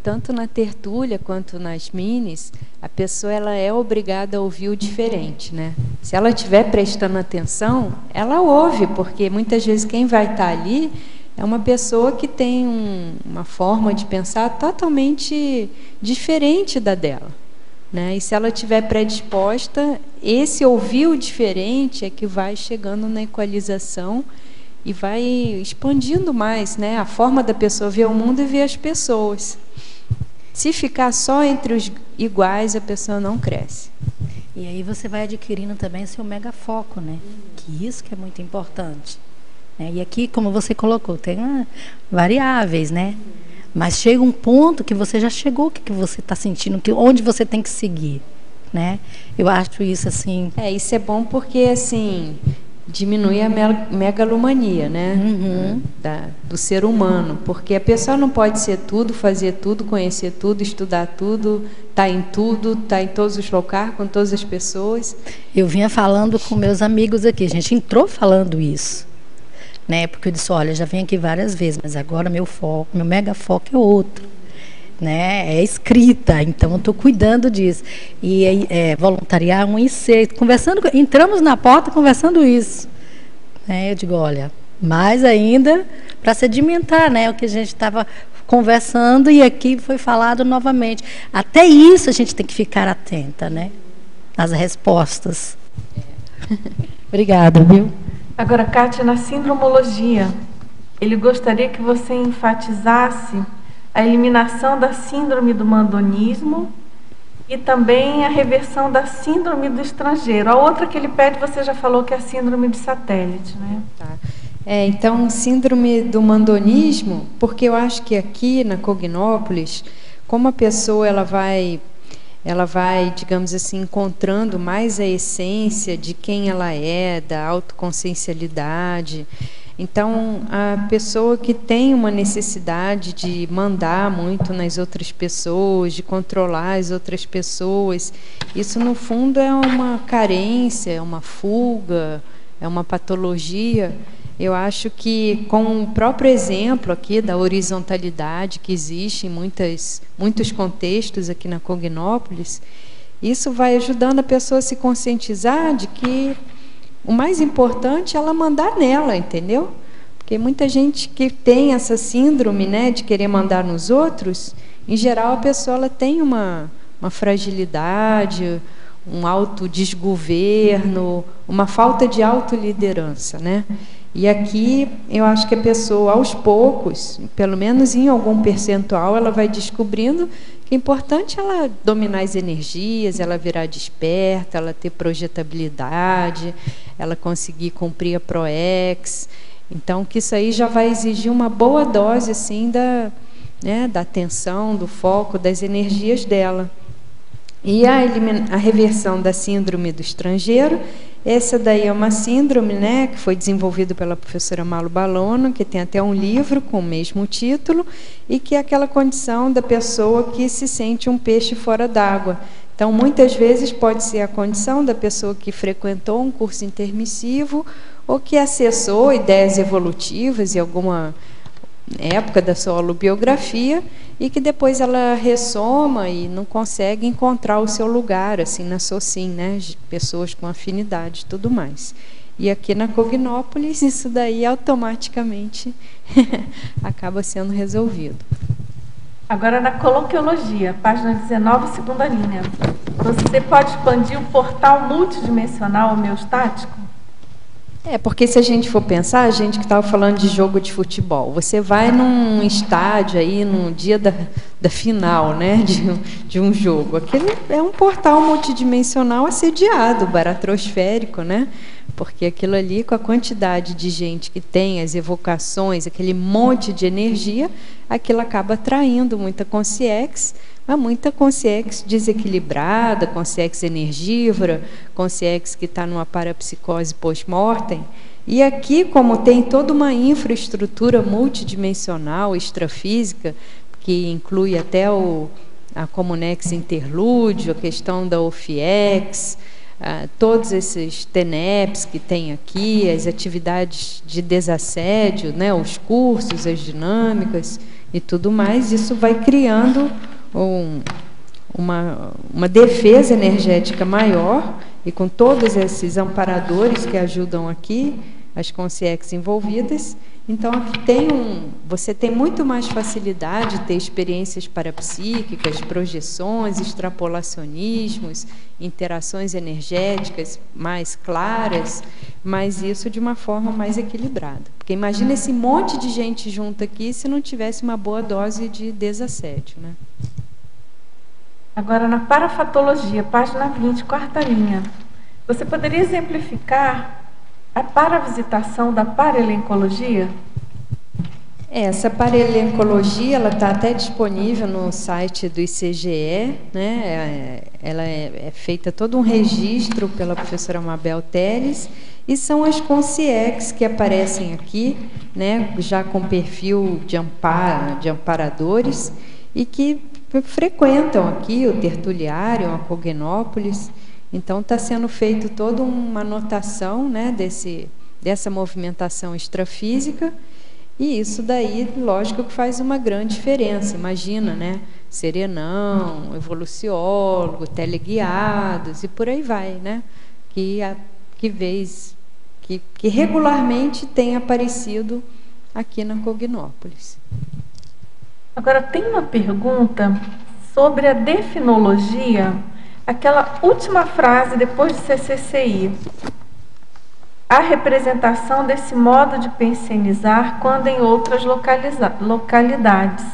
tanto na tertúlia quanto nas minis, a pessoa ela é obrigada a ouvir o diferente, né? Se ela estiver prestando atenção, ela ouve, porque muitas vezes quem vai estar ali é uma pessoa que tem uma forma de pensar totalmente diferente da dela, né? E se ela estiver predisposta, esse ouvir o diferente é que vai chegando na equalização e vai expandindo mais, né, a forma da pessoa ver o mundo e ver as pessoas. Se ficar só entre os iguais, a pessoa não cresce. E aí você vai adquirindo também seu megafoco, né? Que isso que é muito importante. E aqui, como você colocou, tem variáveis, né? Mas chega um ponto que você já chegou, que você está sentindo, onde você tem que seguir, né? Eu acho isso assim... Isso é bom porque, assim... diminui a megalomania, né? Do ser humano, porque a pessoa não pode ser tudo, fazer tudo, conhecer tudo, estudar tudo, tá em todos os locais, com todas as pessoas. Eu vinha falando com meus amigos aqui, a gente entrou falando isso, né? Porque eu disse, olha, já vim aqui várias vezes, mas agora meu mega foco é outro, né? É escrita, então eu estou cuidando disso. E voluntariar um inseto, entramos na porta conversando isso, né? Eu digo, olha, mais ainda para sedimentar, né? O que a gente estava conversando e aqui foi falado novamente. Até isso a gente tem que ficar atenta, né? As respostas. Obrigada, viu? Agora, Kátia, na sindromologia, ele gostaria que você enfatizasse a eliminação da síndrome do mandonismo e também a reversão da síndrome do estrangeiro. A outra que ele pede, você já falou que é a síndrome de satélite, né? Tá. Então, síndrome do mandonismo, porque eu acho que aqui na Cognópolis, como a pessoa ela vai, digamos assim, encontrando mais a essência de quem ela é, da autoconsciencialidade. Então, a pessoa que tem uma necessidade de mandar muito nas outras pessoas, de controlar as outras pessoas, isso, no fundo, é uma carência, é uma fuga, é uma patologia. Eu acho que, com o próprio exemplo aqui da horizontalidade que existe em muitos contextos aqui na Cognópolis, isso vai ajudando a pessoa a se conscientizar de que o mais importante é ela mandar nela, entendeu? Porque muita gente que tem essa síndrome, né, de querer mandar nos outros, em geral a pessoa ela tem uma fragilidade, um autodesgoverno, uma falta de autoliderança, né? E aqui eu acho que a pessoa, aos poucos, pelo menos em algum percentual, ela vai descobrindo que é importante ela dominar as energias, ela virar desperta, ela ter projetabilidade, ela conseguir cumprir a ProEx. Então, que isso aí já vai exigir uma boa dose assim, da atenção, do foco, das energias dela. E a reversão da síndrome do estrangeiro, essa daí é uma síndrome, né, que foi desenvolvida pela professora Malu Balono, que tem até um livro com o mesmo título, e que é aquela condição da pessoa que se sente um peixe fora d'água. Então, muitas vezes pode ser a condição da pessoa que frequentou um curso intermissivo ou que acessou ideias evolutivas em alguma época da sua holobiografia e que depois ela ressoma e não consegue encontrar o seu lugar assim na SOCIM, né? Pessoas com afinidade e tudo mais. E aqui na Cognópolis isso daí automaticamente acaba sendo resolvido. Agora na coloquiologia, página 19, segunda linha. Você pode expandir o portal multidimensional homeostático? Porque se a gente for pensar, a gente que estava falando de jogo de futebol, você vai num estádio aí, no dia da final, né, de um jogo. Aquele é um portal multidimensional assediado, baratrosférico, né? Porque aquilo ali, com a quantidade de gente que tem, as evocações, aquele monte de energia, aquilo acaba atraindo muita consciex, mas muita consciex desequilibrada, consciex energívora, consciex que está numa parapsicose post-mortem. E aqui, como tem toda uma infraestrutura multidimensional, extrafísica, que inclui até a Comunex Interlúdio, a questão da OFIEX, todos esses TENEPs que tem aqui, as atividades de desassédio, né, os cursos, as dinâmicas e tudo mais, isso vai criando uma defesa energética maior, e com todos esses amparadores que ajudam aqui, as consciex envolvidas, então aqui você tem muito mais facilidade de ter experiências parapsíquicas, projeções, extrapolacionismos, interações energéticas mais claras, mas isso de uma forma mais equilibrada. Porque imagina esse monte de gente junto aqui se não tivesse uma boa dose de desassédio, né? Agora, na parafatologia, página 20, quarta linha. Você poderia exemplificar a paravisitação da parelencologia? Essa parelencologia está até disponível no site do ICGE, né? Ela é feita todo um registro pela professora Mabel Teles, e são as consciex que aparecem aqui, né? Já com perfil de amparadores, e que frequentam aqui o tertuliário, a Cognópolis. Então está sendo feito toda uma anotação, né, dessa movimentação extrafísica, e isso daí, lógico que faz uma grande diferença. Imagina, né, serenão, evoluciólogo, teleguiados e por aí vai, né, que regularmente tem aparecido aqui na Cognópolis. Agora, tem uma pergunta sobre a definologia, aquela última frase depois de CCCI. A representação desse modo de pensionizar quando em outras localidades.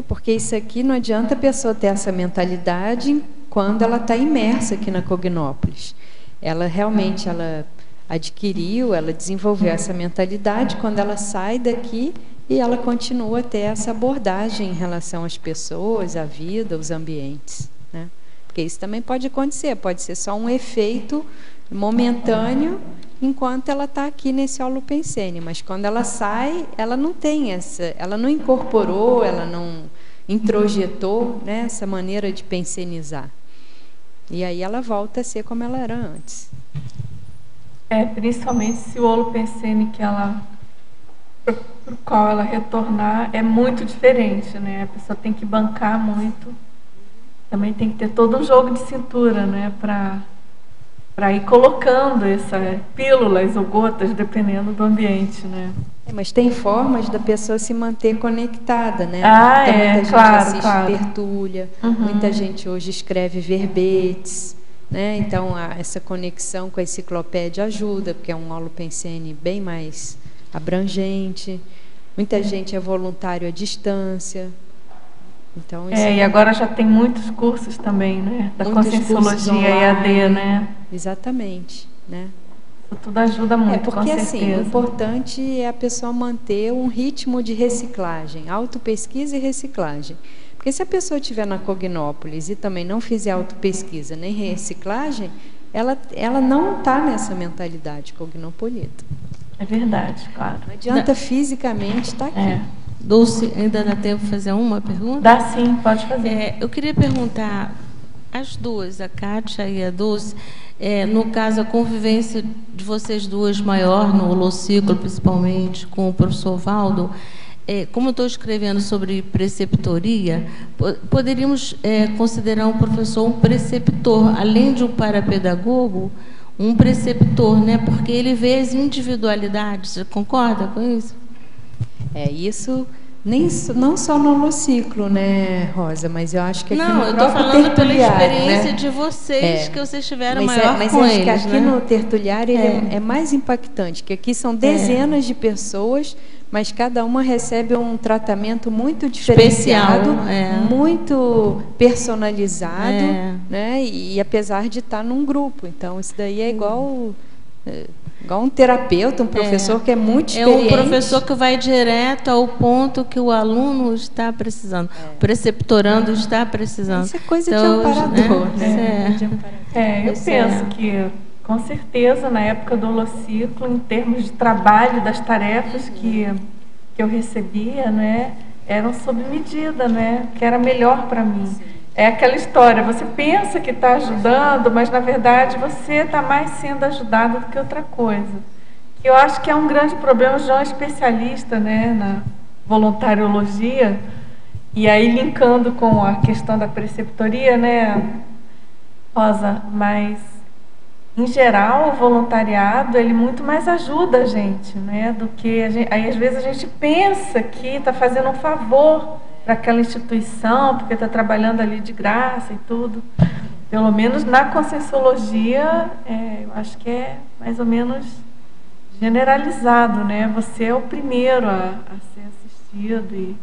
Porque isso aqui não adianta a pessoa ter essa mentalidade quando ela está imersa aqui na Cognópolis. Ela realmente adquiriu, ela desenvolveu essa mentalidade quando ela sai daqui e ela continua a ter essa abordagem em relação às pessoas, à vida, aos ambientes, né? Porque isso também pode acontecer, pode ser só um efeito momentâneo enquanto ela está aqui nesse holopensene, mas quando ela sai, ela não tem ela não incorporou, ela não introjetou, né, essa maneira de pensenizar. E aí ela volta a ser como ela era antes. Principalmente se o holopensene para o qual ela retornar é muito diferente, né? A pessoa tem que bancar muito. Também tem que ter todo um jogo de cintura, né, para ir colocando essas pílulas ou gotas, dependendo do ambiente, né? Mas tem formas da pessoa se manter conectada, né? Muita gente assiste tertúlia, muita gente hoje escreve verbetes, né? Então essa conexão com a enciclopédia ajuda, porque é um holopensene bem mais abrangente. Muita gente é voluntário à distância. Então, e agora já tem muitos cursos também, né? Da Conscienciologia EAD, né? Exatamente, né? Isso tudo ajuda muito, porque assim, o importante é a pessoa manter um ritmo de reciclagem, autopesquisa e reciclagem. Porque se a pessoa estiver na Cognópolis e também não fizer autopesquisa nem reciclagem, ela não está nessa mentalidade cognopolita. É verdade, claro. Não adianta fisicamente estar aqui. Dulce, ainda dá tempo de fazer uma pergunta? Dá sim, pode fazer. Eu queria perguntar as duas, a Kátia e a Dulce, no caso, a convivência de vocês duas maior no holociclo, principalmente com o professor Valdo, como eu estou escrevendo sobre preceptoria, poderíamos considerar um professor um preceptor, além de um parapedagogo, um preceptor, né? Porque ele vê as individualidades. Você concorda com isso? Isso não só no holociclo, né, Rosa, mas eu acho que aqui no eu estou falando pela experiência, né, de vocês, que vocês tiveram maior mas com acho eles, que aqui, né? no tertuliário ele é mais impactante, que aqui são dezenas de pessoas, mas cada uma recebe um tratamento muito diferenciado, muito personalizado, né? E apesar de estar num grupo, então isso daí é igual um terapeuta, um professor que é muito experiente. É um professor que vai direto ao ponto que o aluno está precisando, o preceptorando está precisando. Isso é coisa de amparador, né? Eu penso que, com certeza, na época do holociclo, em termos de trabalho, das tarefas que eu recebia, né, eram sob medida, né, que era melhor para mim. É aquela história, você pensa que está ajudando, mas na verdade você está mais sendo ajudado do que outra coisa. Que eu acho que é um grande problema, o João é especialista, né, na voluntariologia, e aí linkando com a questão da preceptoria, né, Rosa, mas em geral o voluntariado ele muito mais ajuda a gente, né, do que aí às vezes a gente pensa que está fazendo um favor para aquela instituição, porque está trabalhando ali de graça e tudo. Pelo menos na Conscienciologia, eu acho que é mais ou menos generalizado, né? Você é o primeiro a ser assistido.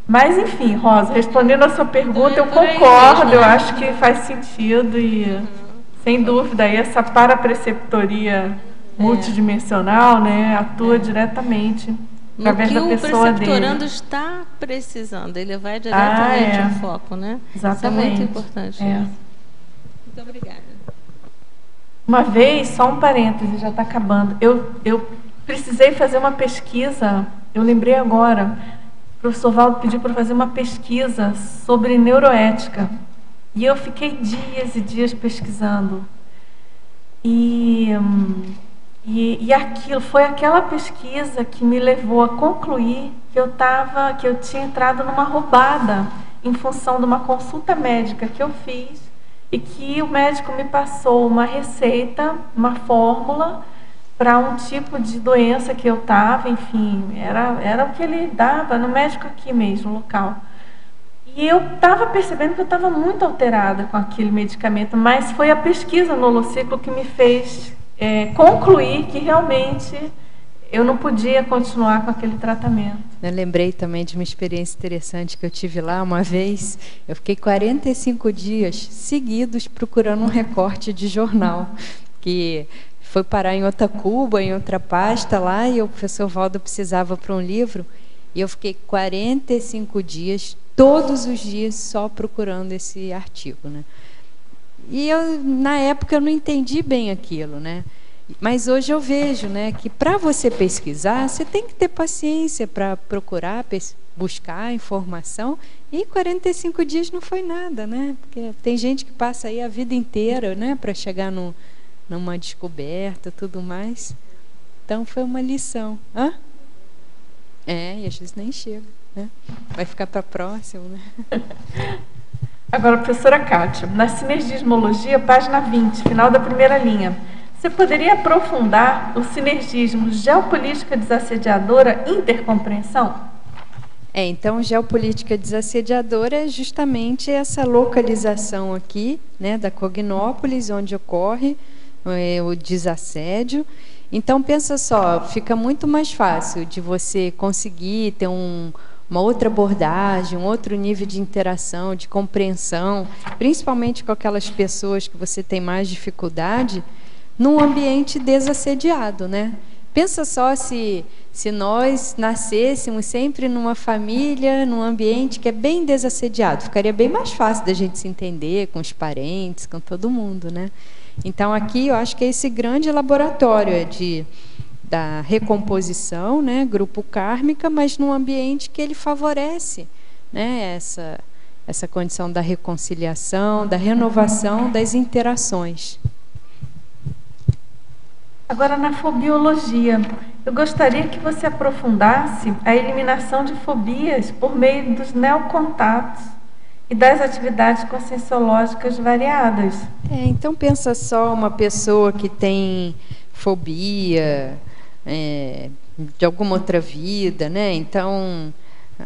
Mas, enfim, Rosa, respondendo a sua pergunta, eu concordo, eu acho que faz sentido e, sem dúvida, aí essa parapreceptoria multidimensional, né, atua diretamente através da pessoa dele. O preceptorando está precisando, ele vai diretamente ao foco, né? Exatamente. Isso é muito importante. Muito obrigada. Uma vez, só um parêntese, já está acabando, eu precisei fazer uma pesquisa, eu lembrei agora, o professor Valdo pediu para fazer uma pesquisa sobre neuroética, e eu fiquei dias e dias pesquisando, e aquilo foi aquela pesquisa que me levou a concluir que eu tinha entrado numa roubada em função de uma consulta médica que eu fiz e que o médico me passou uma receita, uma fórmula para um tipo de doença que eu estava, enfim, era o que ele dava no médico aqui mesmo, local. E eu estava percebendo que eu estava muito alterada com aquele medicamento, mas foi a pesquisa no holociclo que me fez concluir que realmente eu não podia continuar com aquele tratamento. Eu lembrei também de uma experiência interessante que eu tive lá uma vez. Eu fiquei 45 dias seguidos procurando um recorte de jornal, que foi parar em outra cuba, em outra pasta lá, e o professor Valdo precisava para um livro, e eu fiquei 45 dias, todos os dias, só procurando esse artigo, né? E eu, na época, eu não entendi bem aquilo, né? Mas hoje eu vejo, né, que para você pesquisar, você tem que ter paciência para procurar, buscar informação, e 45 dias não foi nada, né? Porque tem gente que passa aí a vida inteira, né, para chegar numa descoberta, tudo mais. Então foi uma lição. Hã? E às vezes nem chega, né? Vai ficar para próximo, né? Agora, professora Kátia, na sinergismologia, página 20, final da primeira linha, você poderia aprofundar o sinergismo geopolítica desassediadora intercompreensão? Então, geopolítica desassediadora é justamente essa localização aqui, né, da Cognópolis, onde ocorre o desassédio. Então, pensa só, fica muito mais fácil de você conseguir ter uma outra abordagem, um outro nível de interação, de compreensão, principalmente com aquelas pessoas que você tem mais dificuldade, num ambiente desassediado, né? Pensa só se nós nascêssemos sempre numa família, num ambiente que é bem desassediado, ficaria bem mais fácil da gente se entender com os parentes, com todo mundo, né? Então aqui eu acho que é esse grande laboratório da recomposição, né, grupo kármica, mas num ambiente que ele favorece, né, essa condição da reconciliação, da renovação das interações. Agora, na fobiologia, eu gostaria que você aprofundasse a eliminação de fobias por meio dos neocontatos e das atividades conscienciológicas variadas. Então, pensa só uma pessoa que tem fobia de alguma outra vida, né? Então,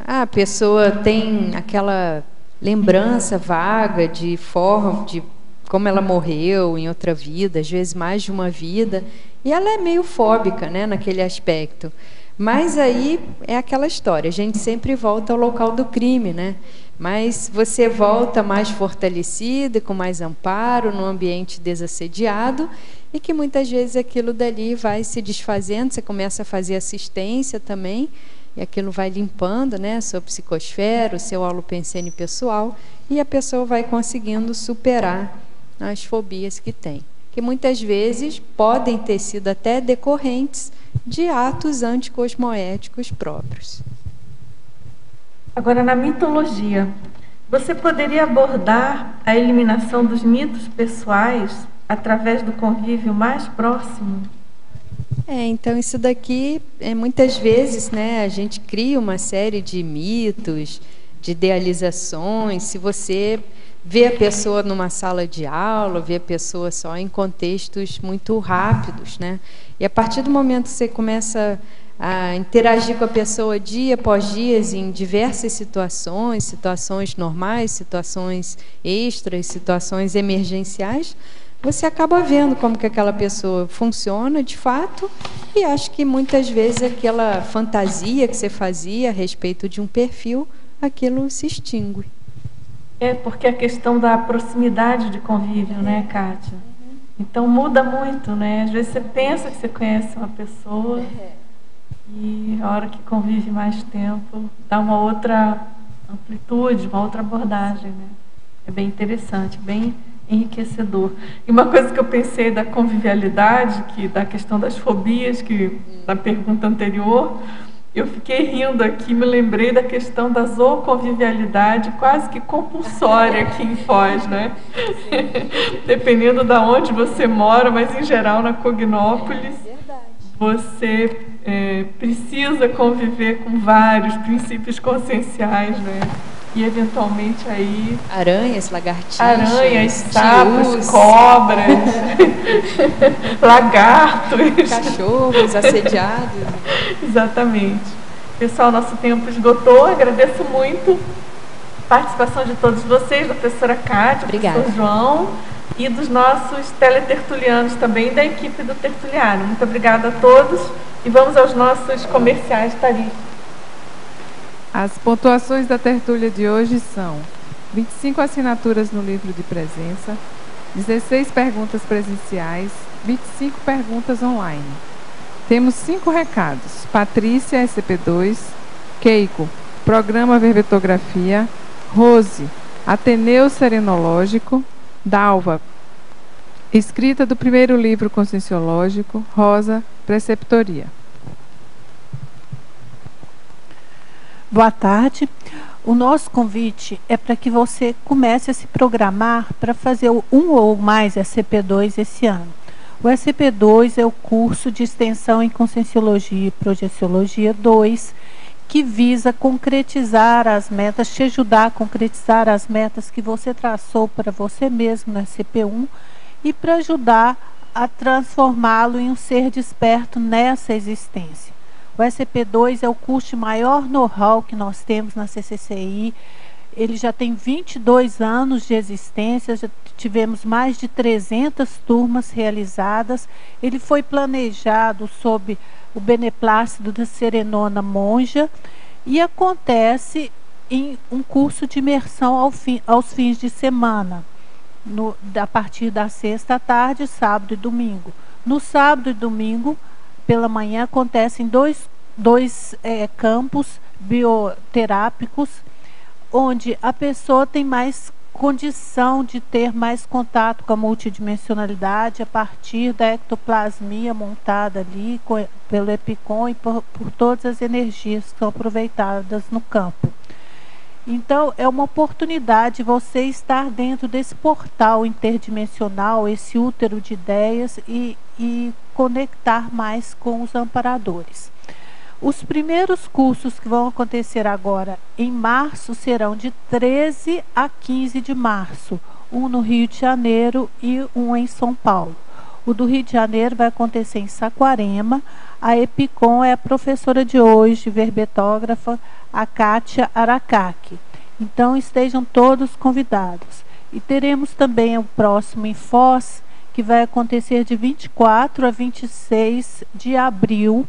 a pessoa tem aquela lembrança vaga de como ela morreu em outra vida, às vezes mais de uma vida, e ela é meio fóbica, né, naquele aspecto. Mas aí é aquela história, a gente sempre volta ao local do crime, né? Mas você volta mais fortalecida, com mais amparo, num ambiente desassediado, e que muitas vezes aquilo dali vai se desfazendo, você começa a fazer assistência também, e aquilo vai limpando, né, a sua psicosfera, o seu holopensene pessoal, e a pessoa vai conseguindo superar as fobias que tem, que muitas vezes podem ter sido até decorrentes de atos anticosmoéticos próprios. Agora, na mitologia, você poderia abordar a eliminação dos mitos pessoais através do convívio mais próximo? Então isso daqui, muitas vezes, né, a gente cria uma série de mitos, de idealizações. Se você vê a pessoa numa sala de aula, vê a pessoa só em contextos muito rápidos, né? E a partir do momento que você começa a interagir com a pessoa dia após dia em diversas situações normais, situações extras, situações emergenciais, você acaba vendo como que aquela pessoa funciona de fato, e acho que muitas vezes aquela fantasia que você fazia a respeito de um perfil, aquilo se extingue. Porque a questão da proximidade de convívio, né, Kátia? Então muda muito, né? Às vezes você pensa que você conhece uma pessoa e a hora que convive mais tempo dá uma outra amplitude, uma outra abordagem, né? É bem interessante, bem enriquecedor. E uma coisa que eu pensei da convivialidade, da questão das fobias, que na pergunta anterior, eu fiquei rindo aqui, me lembrei da questão da zooconvivialidade quase que compulsória aqui em Foz, né? Dependendo de onde você mora, mas em geral na Cognópolis, você precisa conviver com vários princípios conscienciais, né? E eventualmente aí... Aranhas, lagartixas... Aranhas, sapos, cobras, lagartos... Cachorros assediados... Exatamente. Pessoal, nosso tempo esgotou. Agradeço muito a participação de todos vocês, da professora Kátia, do professor João e dos nossos teletertulianos também, da equipe do Tertuliário. Muito obrigada a todos E vamos aos nossos comerciais, Thalys. As pontuações da tertúlia de hoje são 25 assinaturas no livro de presença, 16 perguntas presenciais, 25 perguntas online. Temos 5 recados. Patrícia, SCP-2, Keiko, Programa Verbetografia, Rose, Ateneu Serenológico, Dalva, Escrita do primeiro livro conscienciológico, Rosa, Preceptoria. Boa tarde. O nosso convite é para que você comece a se programar para fazer um ou mais SCP-2 esse ano. O SCP-2 é o curso de extensão em Conscienciologia e Projeciologia 2, que visa concretizar as metas, te ajudar a concretizar as metas que você traçou para você mesmo no SCP-1 e para ajudar a transformá-lo em um ser desperto nessa existência. O SCP-2 é o curso de maior know-how que nós temos na CCCI. Ele já tem 22 anos de existência, já tivemos mais de 300 turmas realizadas. Ele foi planejado sob o beneplácito da Serenona Monja e acontece em um curso de imersão aos fins de semana, a partir da sexta à tarde, sábado e domingo. No sábado e domingo, pela manhã, acontecem dois campos bioterápicos, onde a pessoa tem mais condição de ter mais contato com a multidimensionalidade a partir da ectoplasmia montada ali pelo EPICOM e por todas as energias que são aproveitadas no campo. Então, é uma oportunidade você estar dentro desse portal interdimensional, esse útero de ideias e conectar mais com os amparadores. Os primeiros cursos que vão acontecer agora em março serão de 13 a 15 de março, um no Rio de Janeiro e um em São Paulo. O do Rio de Janeiro vai acontecer em Saquarema. A EPICOM é a professora de hoje, verbetógrafa, a Kátia Aracaki. Então estejam todos convidados. E teremos também o próximo em Foz, que vai acontecer de 24 a 26 de abril.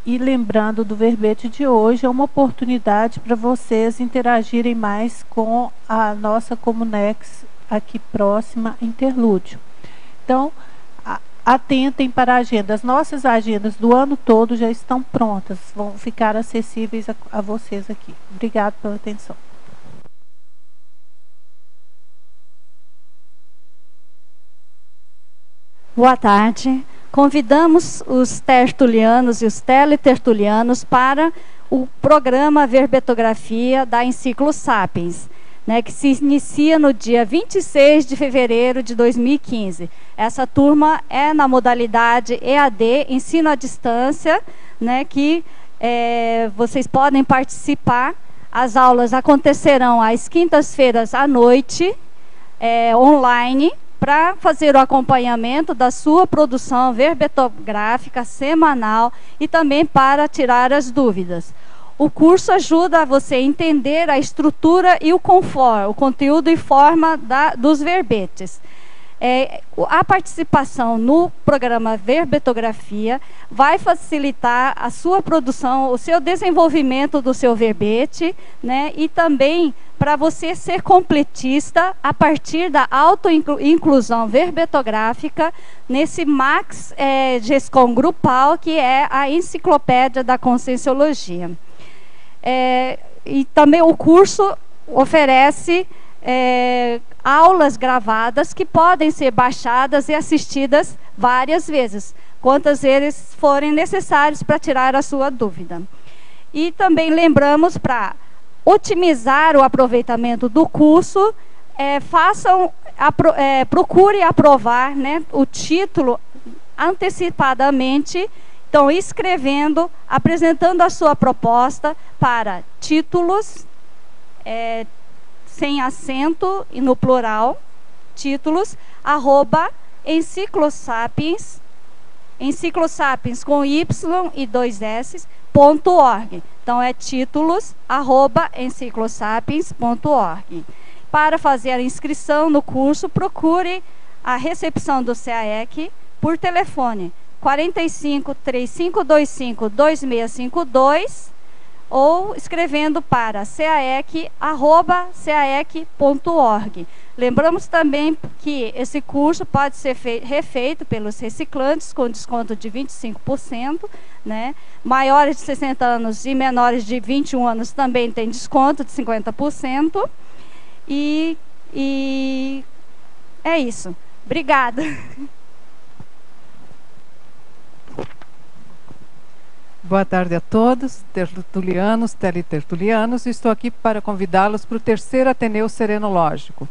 E lembrando do verbete de hoje, é uma oportunidade para vocês interagirem mais com a nossa Comunex aqui próxima, Interlúdio. Então, atentem para a agenda. As nossas agendas do ano todo já estão prontas, vão ficar acessíveis a vocês aqui. Obrigado pela atenção. Boa tarde. Convidamos os tertulianos e os teletertulianos para o programa Verbetografia da Enciclo Sapiens, né, que se inicia no dia 26 de fevereiro de 2015. Essa turma é na modalidade EAD, ensino à distância, né, que vocês podem participar. As aulas acontecerão às quintas-feiras à noite, online, para fazer o acompanhamento da sua produção verbetográfica semanal e também para tirar as dúvidas. O curso ajuda você a entender a estrutura e o conteúdo e forma dos verbetes. A participação no programa Verbetografia vai facilitar a sua produção, o seu desenvolvimento do seu verbete, né, e também para você ser completista a partir da autoinclusão verbetográfica nesse Max GESCOM grupal, que é a enciclopédia da Conscienciologia. E também o curso oferece aulas gravadas que podem ser baixadas e assistidas várias vezes, quantas vezes forem necessárias para tirar a sua dúvida. E também lembramos, para otimizar o aproveitamento do curso, procure aprovar, né, o título antecipadamente, então escrevendo, apresentando a sua proposta para títulos, sem acento e no plural, títulos, @enciclosapiens, enciclosapiens com Y e 2 S, .org. Então é títulos @enciclosapiens.org. Para fazer a inscrição no curso, procure a recepção do CAEC por telefone 4535252652 ou escrevendo para caec@caec.org. Lembramos também que esse curso pode ser refeito pelos reciclantes com desconto de 25%, né? Maiores de 60 anos e menores de 21 anos também tem desconto de 50%. E é isso. Obrigada. Boa tarde a todos, tertulianos, teletertulianos. Estou aqui para convidá-los para o terceiro Ateneu Serenológico.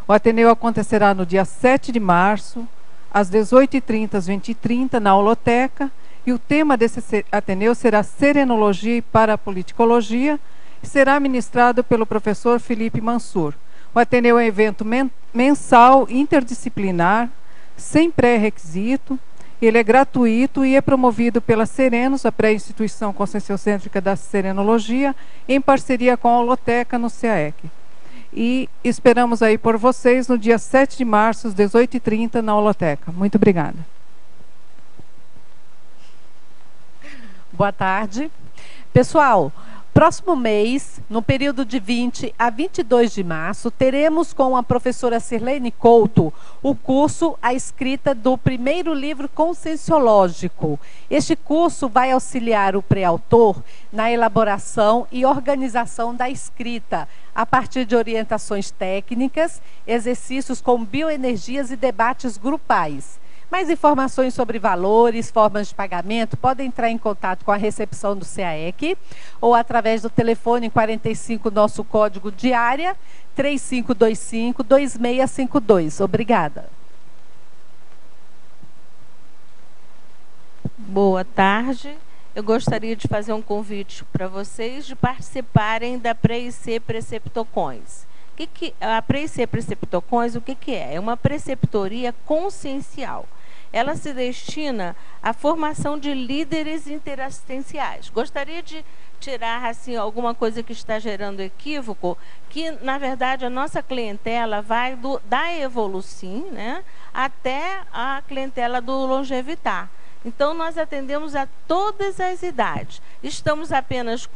O Ateneu acontecerá no dia 7 de março, às 18h30 às 20h30, na Holoteca. E o tema desse Ateneu será Serenologia e Parapoliticologia, e será ministrado pelo professor Felipe Mansur. O Ateneu é um evento mensal, interdisciplinar, sem pré-requisito. Ele é gratuito e é promovido pela Serenos, a pré-instituição conscienciocêntrica da Serenologia, em parceria com a Holoteca no CAEC. E esperamos aí por vocês no dia 7 de março, às 18h30, na Holoteca. Muito obrigada. Boa tarde. Pessoal, próximo mês, no período de 20 a 22 de março, teremos com a professora Sirlene Couto o curso A Escrita do primeiro livro conscienciológico. Este curso vai auxiliar o pré-autor na elaboração e organização da escrita, a partir de orientações técnicas, exercícios com bioenergias e debates grupais. Mais informações sobre valores, formas de pagamento, podem entrar em contato com a recepção do CAEC ou através do telefone 45, nosso código de área, 3525-2652. Obrigada. Boa tarde. Eu gostaria de fazer um convite para vocês de participarem da Pré-IC Preceptocões. A Pré-IC Preceptocões, o que é? É uma preceptoria consciencial. Ela se destina à formação de líderes interassistenciais. Gostaria de tirar assim, alguma coisa que está gerando equívoco, que, na verdade, a nossa clientela vai da Evolucim, né, até a clientela do Longevitar. Então, nós atendemos a todas as idades. Estamos apenas,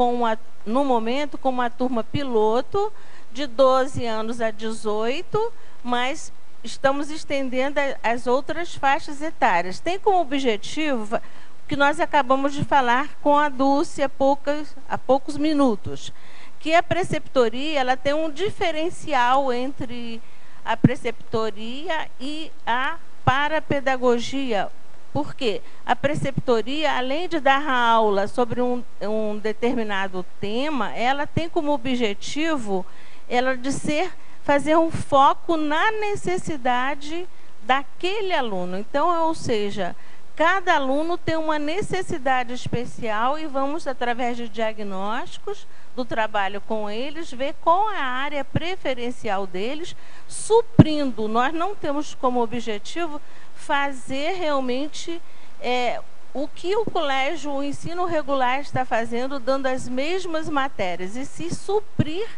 no momento, com uma turma piloto, de 12 anos a 18, mas estamos estendendo as outras faixas etárias. Tem como objetivo que nós acabamos de falar com a Dulce há poucos minutos, que a preceptoria ela tem um diferencial entre a preceptoria e a parapedagogia. Por quê? A preceptoria, além de dar a aula sobre um determinado tema, ela tem como objetivo fazer um foco na necessidade daquele aluno. Então, ou seja, cada aluno tem uma necessidade especial e vamos, através de diagnósticos, do trabalho com eles, ver qual é a área preferencial deles, suprindo. Nós não temos como objetivo fazer realmente o que o colégio, o ensino regular está fazendo, dando as mesmas matérias, e se suprir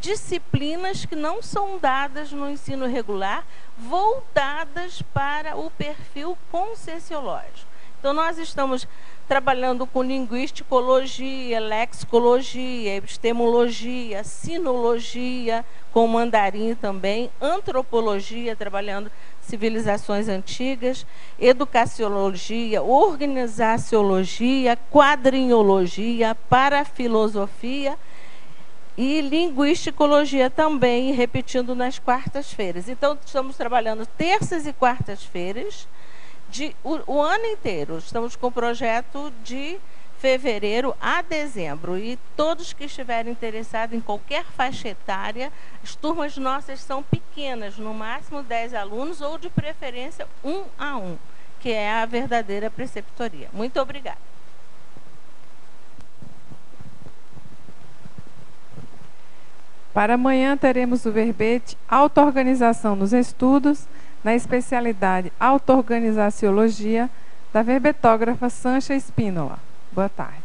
disciplinas que não são dadas no ensino regular, voltadas para o perfil conscienciológico. Então, nós estamos trabalhando com linguisticologia, lexicologia, epistemologia, sinologia, com mandarim também, antropologia, trabalhando civilizações antigas, educaciologia, organizaciologia, quadrinhologia, parafilosofia, e linguisticologia também, repetindo nas quartas-feiras. Então, estamos trabalhando terças e quartas-feiras o ano inteiro. Estamos com o projeto de fevereiro a dezembro. E todos que estiverem interessados em qualquer faixa etária, as turmas nossas são pequenas, no máximo 10 alunos, ou de preferência 1 a 1, que é a verdadeira preceptoria. Muito obrigada. Para amanhã teremos o verbete Auto-organização nos estudos, na especialidade Auto-organizaciologia, da verbetógrafa Sancha Espínola. Boa tarde.